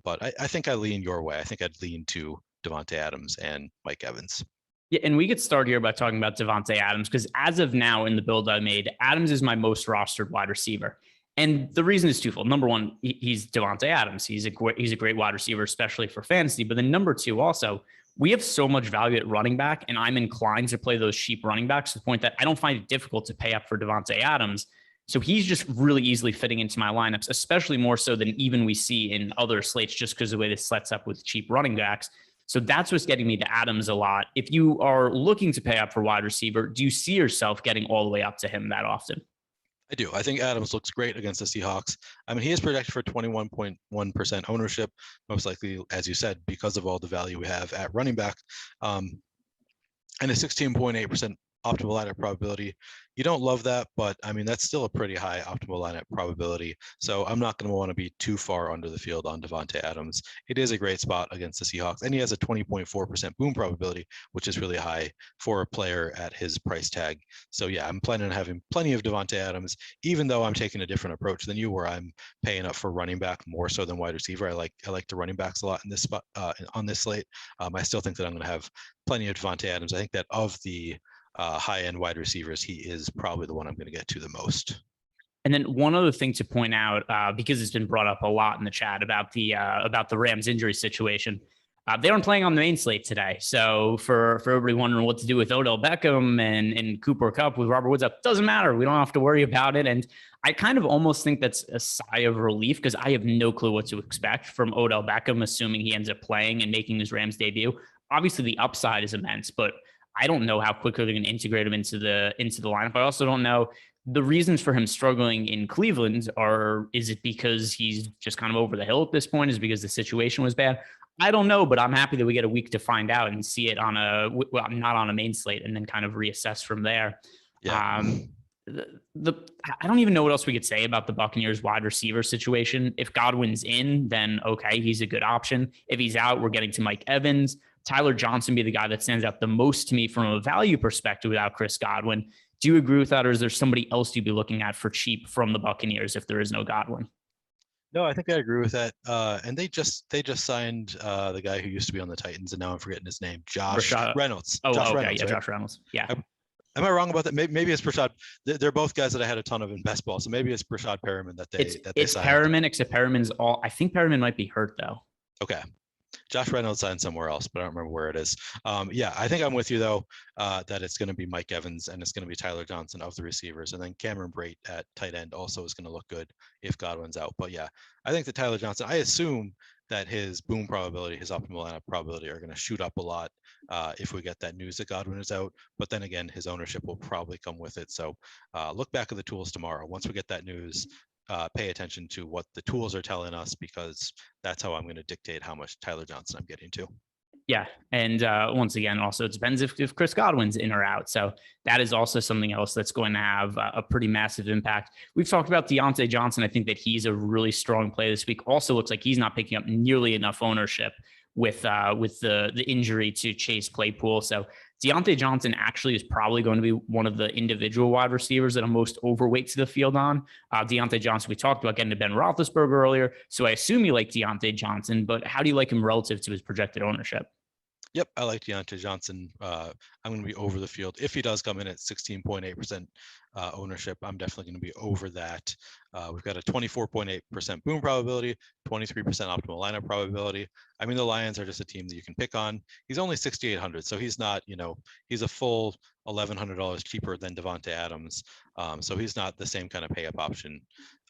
But I think I lean your way. I think I'd lean to Davante Adams and Mike Evans. Yeah, and we could start here by talking about Davante Adams, because as of now in the build I made, Adams is my most rostered wide receiver. And the reason is twofold. Number one, he's Davante Adams. He's a great wide receiver, especially for fantasy. But then number two, also, we have so much value at running back, and I'm inclined to play those cheap running backs to the point that I don't find it difficult to pay up for Davante Adams. So he's just really easily fitting into my lineups, especially more so than even we see in other slates, just because of the way this sets up with cheap running backs. So that's what's getting me to Adams a lot. If you are looking to pay up for wide receiver, do you see yourself getting all the way up to him that often? I do. I think Adams looks great against the Seahawks. I mean, he is projected for 21.1% ownership, most likely, as you said, because of all the value we have at running back, and a 16.8% optimal lineup probability. You don't love that, but I mean, that's still a pretty high optimal lineup probability. So I'm not going to want to be too far under the field on Davante Adams. It is a great spot against the Seahawks, and he has a 20.4% boom probability, which is really high for a player at his price tag. So yeah, I'm planning on having plenty of Davante Adams, even though I'm taking a different approach than you, where I'm paying up for running back more so than wide receiver. I like the running backs a lot in this spot on this slate. I still think that I'm going to have plenty of Davante Adams. I think that of the high-end wide receivers, he is probably the one I'm going to get to the most. And then one other thing to point out, because it's been brought up a lot in the chat about the Rams injury situation. They aren't playing on the main slate today. So for everybody wondering what to do with Odell Beckham and Cooper Kupp with Robert Woods up, doesn't matter. We don't have to worry about it. And I kind of almost think that's a sigh of relief, because I have no clue what to expect from Odell Beckham, assuming he ends up playing and making his Rams debut. Obviously, the upside is immense, but I don't know how quickly they're going to integrate him into the lineup. I also don't know the reasons for him struggling in Cleveland. Is it because he's just kind of over the hill at this point? Is it because the situation was bad? I don't know, but I'm happy that we get a week to find out and see it on not on a main slate, and then kind of reassess from there. Yeah. I don't even know what else we could say about the Buccaneers wide receiver situation. If Godwin's in, then okay, he's a good option. If he's out, we're getting to Mike Evans. Tyler Johnson be the guy that stands out the most to me from a value perspective without Chris Godwin. Do you agree with that, or is there somebody else you'd be looking at for cheap from the Buccaneers if there is no Godwin? No, I think I agree with that. And they just signed the guy who used to be on the Titans, and now I'm forgetting his name, Josh Reynolds. Josh Reynolds. Yeah. Am I wrong about that? Maybe it's Brashad. They're both guys that I had a ton of in best ball. So maybe it's Brashad Perriman that they signed. Perriman, except Perriman's all. I think Perriman might be hurt though. Okay. Josh Reynolds signed somewhere else, but I don't remember where it is. Yeah, I think I'm with you though, that it's going to be Mike Evans and it's going to be Tyler Johnson of the receivers, and then Cameron Brate at tight end also is going to look good if Godwin's out. But yeah, I think that Tyler Johnson, I assume that his boom probability, his optimal lineup probability are going to shoot up a lot if we get that news that Godwin is out. But then again, his ownership will probably come with it. So look back at the tools tomorrow. Once we get that news, pay attention to what the tools are telling us, because that's how I'm going to dictate how much Tyler Johnson I'm getting to. Yeah. And once again, also it depends if Chris Godwin's in or out. So that is also something else that's going to have a pretty massive impact. We've talked about Deontay Johnson. I think that he's a really strong play this week. Also looks like he's not picking up nearly enough ownership with the injury to Chase Claypool. So Deontay Johnson actually is probably going to be one of the individual wide receivers that I'm most overweight to the field on. Deontay Johnson, we talked about getting to Ben Roethlisberger earlier, so I assume you like Deontay Johnson, but how do you like him relative to his projected ownership? Yep, I like Deontay Johnson. I'm going to be over the field. If he does come in at 16.8% ownership, I'm definitely going to be over that. We've got a 24.8% boom probability, 23% optimal lineup probability. I mean, the Lions are just a team that you can pick on. He's only 6,800, so he's not, he's a full $1,100 cheaper than Davante Adams. So he's not the same kind of pay up option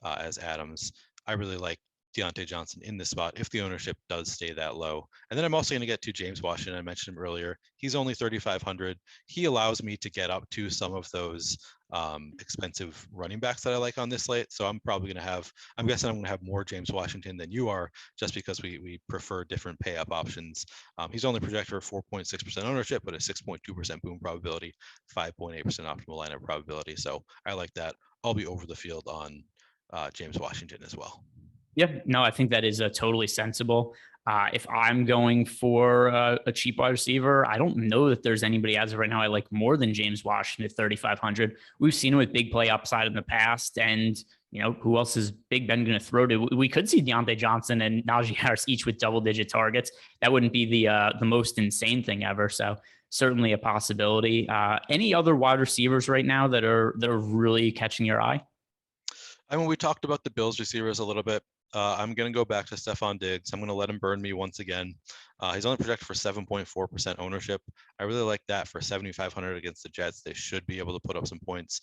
as Adams. I really like Deontay Johnson in this spot if the ownership does stay that low. And then I'm also going to get to James Washington. I mentioned him earlier. He's only 3,500. He allows me to get up to some of those expensive running backs that I like on this slate. So I'm guessing I'm going to have more James Washington than you are, just because we prefer different pay up options. He's only projected for 4.6% ownership, but a 6.2% boom probability, 5.8% optimal lineup probability. So I like that. I'll be over the field on James Washington as well. Yeah, no, I think that is totally sensible. If I'm going for a cheap wide receiver, I don't know that there's anybody as of right now I like more than James Washington at 3,500. We've seen him with big play upside in the past, and who else is Big Ben going to throw to? We could see Deontay Johnson and Najee Harris each with double-digit targets. That wouldn't be the most insane thing ever. So certainly a possibility. Any other wide receivers right now that are really catching your eye? I mean, we talked about the Bills receivers a little bit. I'm going to go back to Stephon Diggs. I'm going to let him burn me once again. He's only projected for 7.4% ownership. I really like that for 7,500 against the Jets. They should be able to put up some points.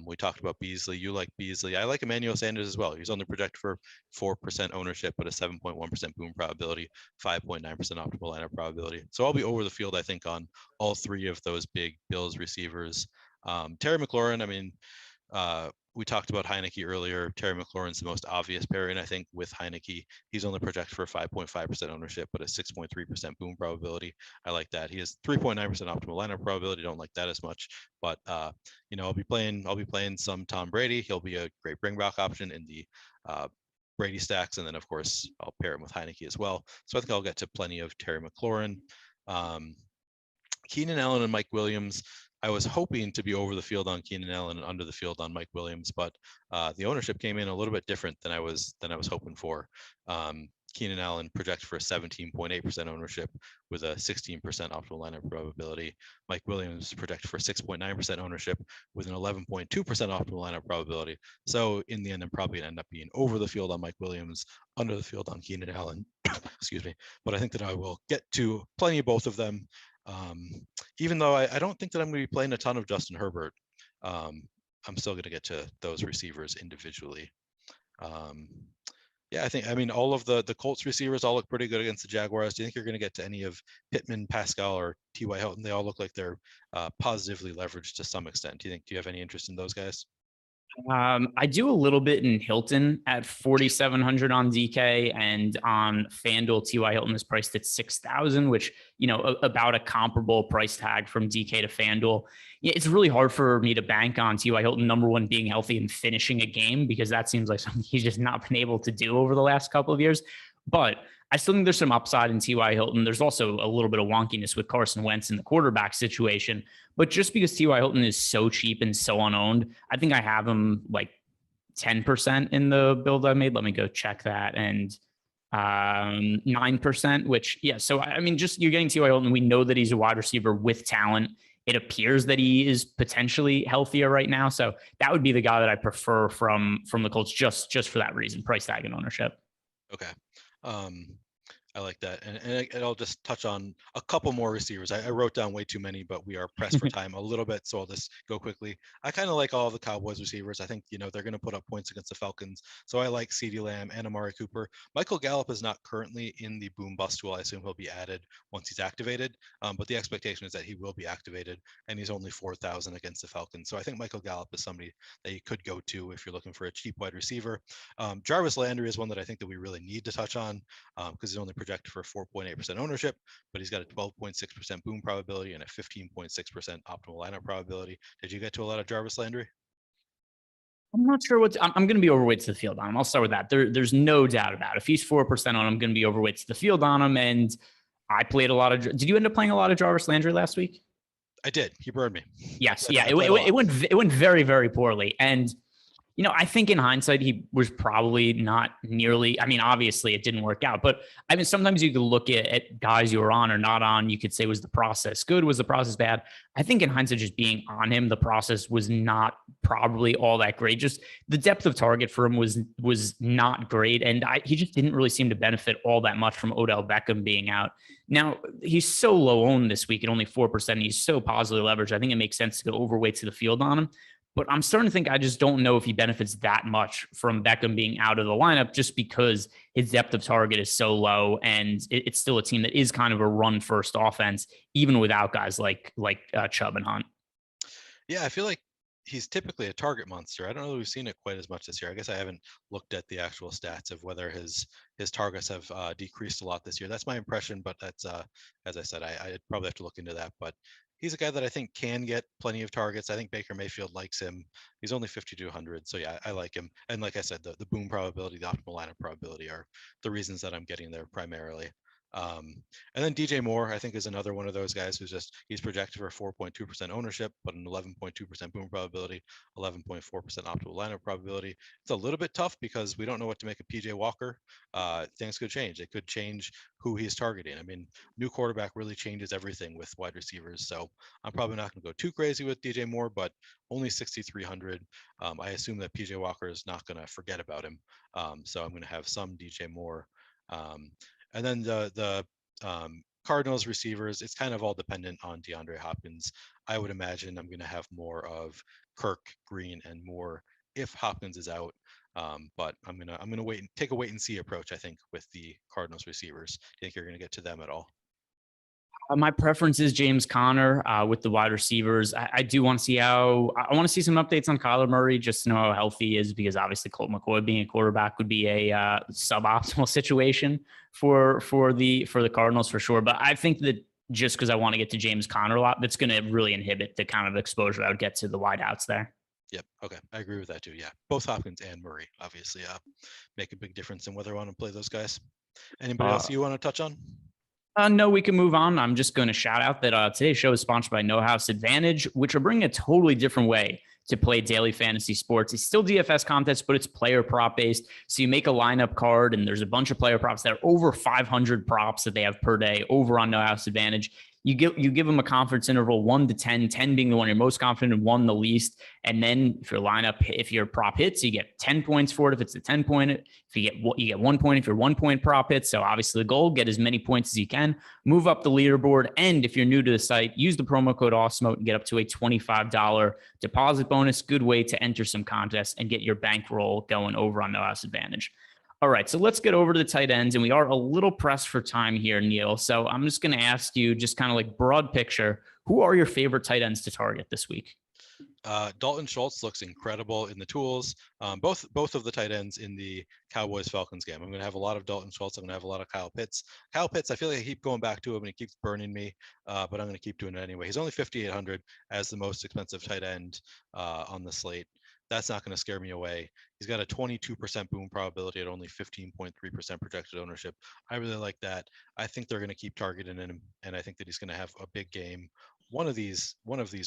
We talked about Beasley. You like Beasley. I like Emmanuel Sanders as well. He's only projected for 4% ownership, but a 7.1% boom probability, 5.9% optimal lineup probability. So I'll be over the field, I think, on all three of those big Bills receivers. Terry McLaurin, I mean, we talked about Heinicke earlier. Terry McLaurin's the most obvious pairing, I think, with Heinicke. He's only projected for 5.5% ownership, but a 6.3% boom probability. I like that. He has 3.9% optimal lineup probability. Don't like that as much, but I'll be playing some Tom Brady. He'll be a great bring back option in the Brady stacks, and then of course I'll pair him with Heinicke as well. So I think I'll get to plenty of Terry McLaurin. Keenan Allen and Mike Williams. I was hoping to be over the field on Keenan Allen and under the field on Mike Williams, but the ownership came in a little bit different than I was hoping for. Keenan Allen projects for 17.8% ownership with a 16% optimal lineup probability. Mike Williams projects for 6.9% ownership with an 11.2% optimal lineup probability. So in the end, I'm probably gonna end up being over the field on Mike Williams, under the field on Keenan Allen. Excuse me. But I think that I will get to plenty of both of them. Even though I don't think that I'm going to be playing a ton of Justin Herbert, I'm still going to get to those receivers individually. I mean, all of the Colts receivers all look pretty good against the Jaguars. Do you think you're going to get to any of Pittman, Pascal, or T.Y. Hilton? They all look like they're positively leveraged to some extent. Do you have any interest in those guys? I do a little bit in Hilton at 4,700 on DK, and on FanDuel, T.Y. Hilton is priced at 6,000, which, about a comparable price tag from DK to FanDuel. Yeah, it's really hard for me to bank on T.Y. Hilton, number one, being healthy and finishing a game, because that seems like something he's just not been able to do over the last couple of years. But I still think there's some upside in T.Y. Hilton. There's also a little bit of wonkiness with Carson Wentz in the quarterback situation. But just because T.Y. Hilton is so cheap and so unowned, I think I have him like 10% in the build I made. Let me go check that. And 9%, which, yeah. So, I mean, just you're getting T.Y. Hilton. We know that he's a wide receiver with talent. It appears that he is potentially healthier right now. So that would be the guy that I prefer from the Colts, just for that reason, price tag and ownership. Okay. I like that. And I'll just touch on a couple more receivers. I wrote down way too many, but we are pressed for time a little bit, so I'll just go quickly. I kind of like all of the Cowboys receivers. I think, they're going to put up points against the Falcons. So I like CeeDee Lamb and Amari Cooper. Michael Gallup is not currently in the boom bust tool. I assume he'll be added once he's activated. But the expectation is that he will be activated, and he's only 4,000 against the Falcons. So I think Michael Gallup is somebody that you could go to if you're looking for a cheap wide receiver. Jarvis Landry is one that I think that we really need to touch on, because he's only projected for 4.8% ownership, but he's got a 12.6% boom probability and a 15.6% optimal lineup probability. Did you get to a lot of Jarvis Landry? I'm not sure I'm going to be overweight to the field on him. I'll start with that. There's no doubt about it. If he's 4% on him, I'm going to be overweight to the field on him. And I played a lot of. Did you end up playing a lot of Jarvis Landry last week? I did. He burned me. Yes. Yeah. It went very, very poorly. And I think in hindsight, he was probably not nearly, I mean, obviously it didn't work out, but I mean, sometimes you could look at guys you were on or not on. You could say, was the process good? Was the process bad? I think in hindsight, just being on him, the process was not probably all that great. Just the depth of target for him was not great. And he just didn't really seem to benefit all that much from Odell Beckham being out. Now, he's so low owned this week at only 4%. He's so positively leveraged. I think it makes sense to go overweight to the field on him. But I'm starting to think I just don't know if he benefits that much from Beckham being out of the lineup, just because his depth of target is so low, and it's still a team that is kind of a run-first offense, even without guys like Chubb and Hunt. Yeah, I feel like he's typically a target monster. I don't know if we've seen it quite as much this year. I guess I haven't looked at the actual stats of whether his targets have decreased a lot this year. That's my impression, but that's as I said, I probably have to look into that. But he's a guy that I think can get plenty of targets. I think Baker Mayfield likes him. He's only 5,200, so yeah, I like him. And like I said, the boom probability, the optimal lineup probability are the reasons that I'm getting there primarily. And then DJ Moore, I think, is another one of those guys he's projected for 4.2% ownership, but an 11.2% boom probability, 11.4% optimal lineup probability. It's a little bit tough because we don't know what to make of PJ Walker. Things could change. It could change who he's targeting. I mean, new quarterback really changes everything with wide receivers. So I'm probably not going to go too crazy with DJ Moore, but only 6,300. I assume that PJ Walker is not going to forget about him. So I'm going to have some DJ Moore. And then the Cardinals receivers, it's kind of all dependent on DeAndre Hopkins. I would imagine I'm going to have more of Kirk, Green, and Moore if Hopkins is out. But I'm gonna take a wait and see approach, I think, with the Cardinals receivers. Do you think you're going to get to them at all? My preference is James Conner with the wide receivers. I do want to see I want to see some updates on Kyler Murray just to know how healthy he is, because obviously Colt McCoy being a quarterback would be a suboptimal situation for the Cardinals for sure. But I think that just because I want to get to James Conner a lot, that's going to really inhibit the kind of exposure I would get to the wideouts there. Yep. Okay. I agree with that too. Yeah. Both Hopkins and Murray obviously make a big difference in whether I want to play those guys. Anybody else you want to touch on? No, we can move on. I'm just going to shout out that today's show is sponsored by No House Advantage, which are bringing a totally different way to play daily fantasy sports. It's still DFS contest, but it's player prop based. So you make a lineup card, and there's a bunch of player props that are over 500 props that they have per day over on No House Advantage. You give them a confidence interval 1 to 10, 10 being the one you're most confident in, 1 the least. And then if your prop hits, you get 10 points for it. If it's a 10-point, if you get 1 point if your 1 point prop hits. So obviously the goal, get as many points as you can, move up the leaderboard. And if you're new to the site, use the promo code Awesemo and get up to a $25 deposit bonus. Good way to enter some contests and get your bankroll going over on No House Advantage. All right, so let's get over to the tight ends, and we are a little pressed for time here, Neil. So I'm just going to ask you, just kind of like broad picture, who are your favorite tight ends to target this week? Dalton Schultz looks incredible in the tools. Both of the tight ends in the Cowboys-Falcons game. I'm going to have a lot of Dalton Schultz. I'm going to have a lot of Kyle Pitts. Kyle Pitts, I feel like I keep going back to him and he keeps burning me, but I'm going to keep doing it anyway. He's only 5,800 as the most expensive tight end on the slate. That's not going to scare me away. He's got a 22% boom probability at only 15.3% projected ownership. I really like that. I think they're going to keep targeting him, and I think that he's going to have a big game one of these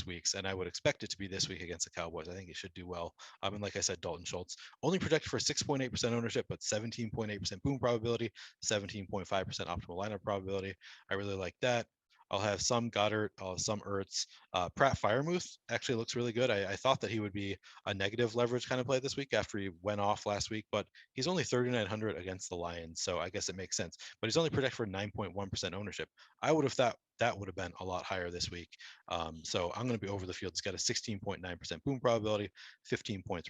weeks, and I would expect it to be this week against the Cowboys. I think he should do well. And like I said, Dalton Schultz only projected for 6.8% ownership, but 17.8% boom probability, 17.5% optimal lineup probability. I really like that. I'll have some Goddard, I'll have some Ertz. Pratt Freiermuth actually looks really good. I thought that he would be a negative leverage kind of play this week after he went off last week, but he's only 3,900 against the Lions, so I guess it makes sense. But he's only projected for 9.1% ownership. I would have thought that would have been a lot higher this week. So I'm going to be over the field. He's got a 16.9% boom probability, 15.3%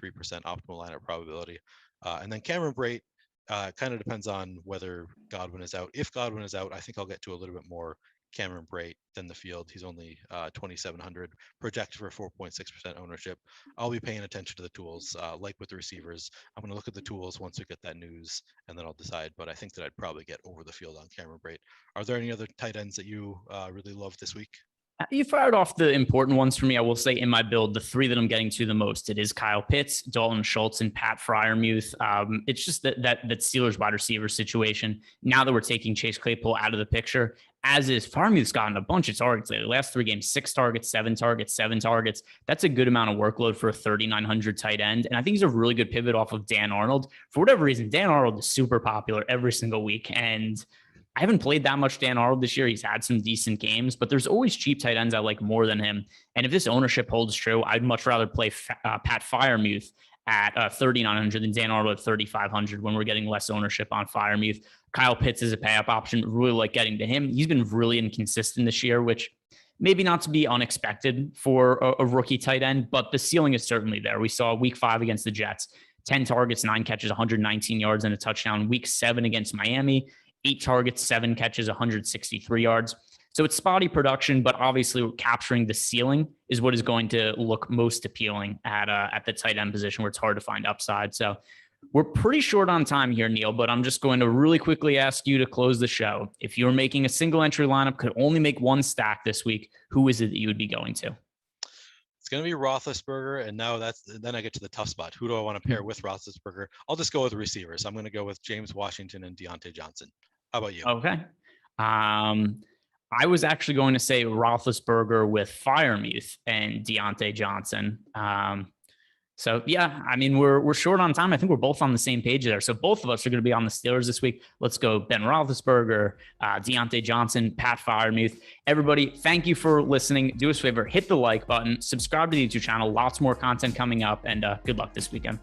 optimal lineup probability. And then Cameron Brate, kind of depends on whether Godwin is out. If Godwin is out, I think I'll get to a little bit more Cameron Brate than the field. He's only 2,700, projected for 4.6% ownership. I'll be paying attention to the tools, like with the receivers. I'm going to look at the tools once we get that news, and then I'll decide. But I think that I'd probably get over the field on Cameron Brate. Are there any other tight ends that you really love this week? You fired off the important ones for me. I will say in my build, the three that I'm getting to the most, it is Kyle Pitts, Dalton Schultz, and Pat Freiermuth. It's just that Steelers wide receiver situation. Now that we're taking Chase Claypool out of the picture, as is Freiermuth's gotten a bunch of targets lately. The last 3 games, 6 targets, 7 targets, 7 targets. That's a good amount of workload for a 3,900 tight end. And I think he's a really good pivot off of Dan Arnold. For whatever reason, Dan Arnold is super popular every single week. And I haven't played that much Dan Arnold this year. He's had some decent games, but there's always cheap tight ends I like more than him. And if this ownership holds true, I'd much rather play Pat Freiermuth at 3,900 than Dan Arnold at 3,500 when we're getting less ownership on Freiermuth. Kyle Pitts is a pay-up option. Really like getting to him. He's been really inconsistent this year, which maybe not to be unexpected for a rookie tight end, but the ceiling is certainly there. We saw week 5 against the Jets, 10 targets, 9 catches, 119 yards and a touchdown. Week 7 against Miami, 8 targets, 7 catches, 163 yards. So it's spotty production, but obviously capturing the ceiling is what is going to look most appealing at the tight end position, where it's hard to find upside. So we're pretty short on time here, Neil, but I'm just going to really quickly ask you to close the show. If you're making a single entry lineup, could only make one stack this week, who is it that you would be going to? It's going to be Roethlisberger, and now then I get to the tough spot. Who do I want to pair with Roethlisberger? I'll just go with receivers. I'm going to go with James Washington and Deontay Johnson. How about you? Okay. I was actually going to say Roethlisberger with Freiermuth and Deontay Johnson. So yeah, I mean, we're short on time. I think we're both on the same page there. So both of us are going to be on the Steelers this week. Let's go Ben Roethlisberger, Deontay Johnson, Pat Freiermuth. Everybody, thank you for listening. Do us a favor, hit the like button, subscribe to the YouTube channel. Lots more content coming up, and good luck this weekend.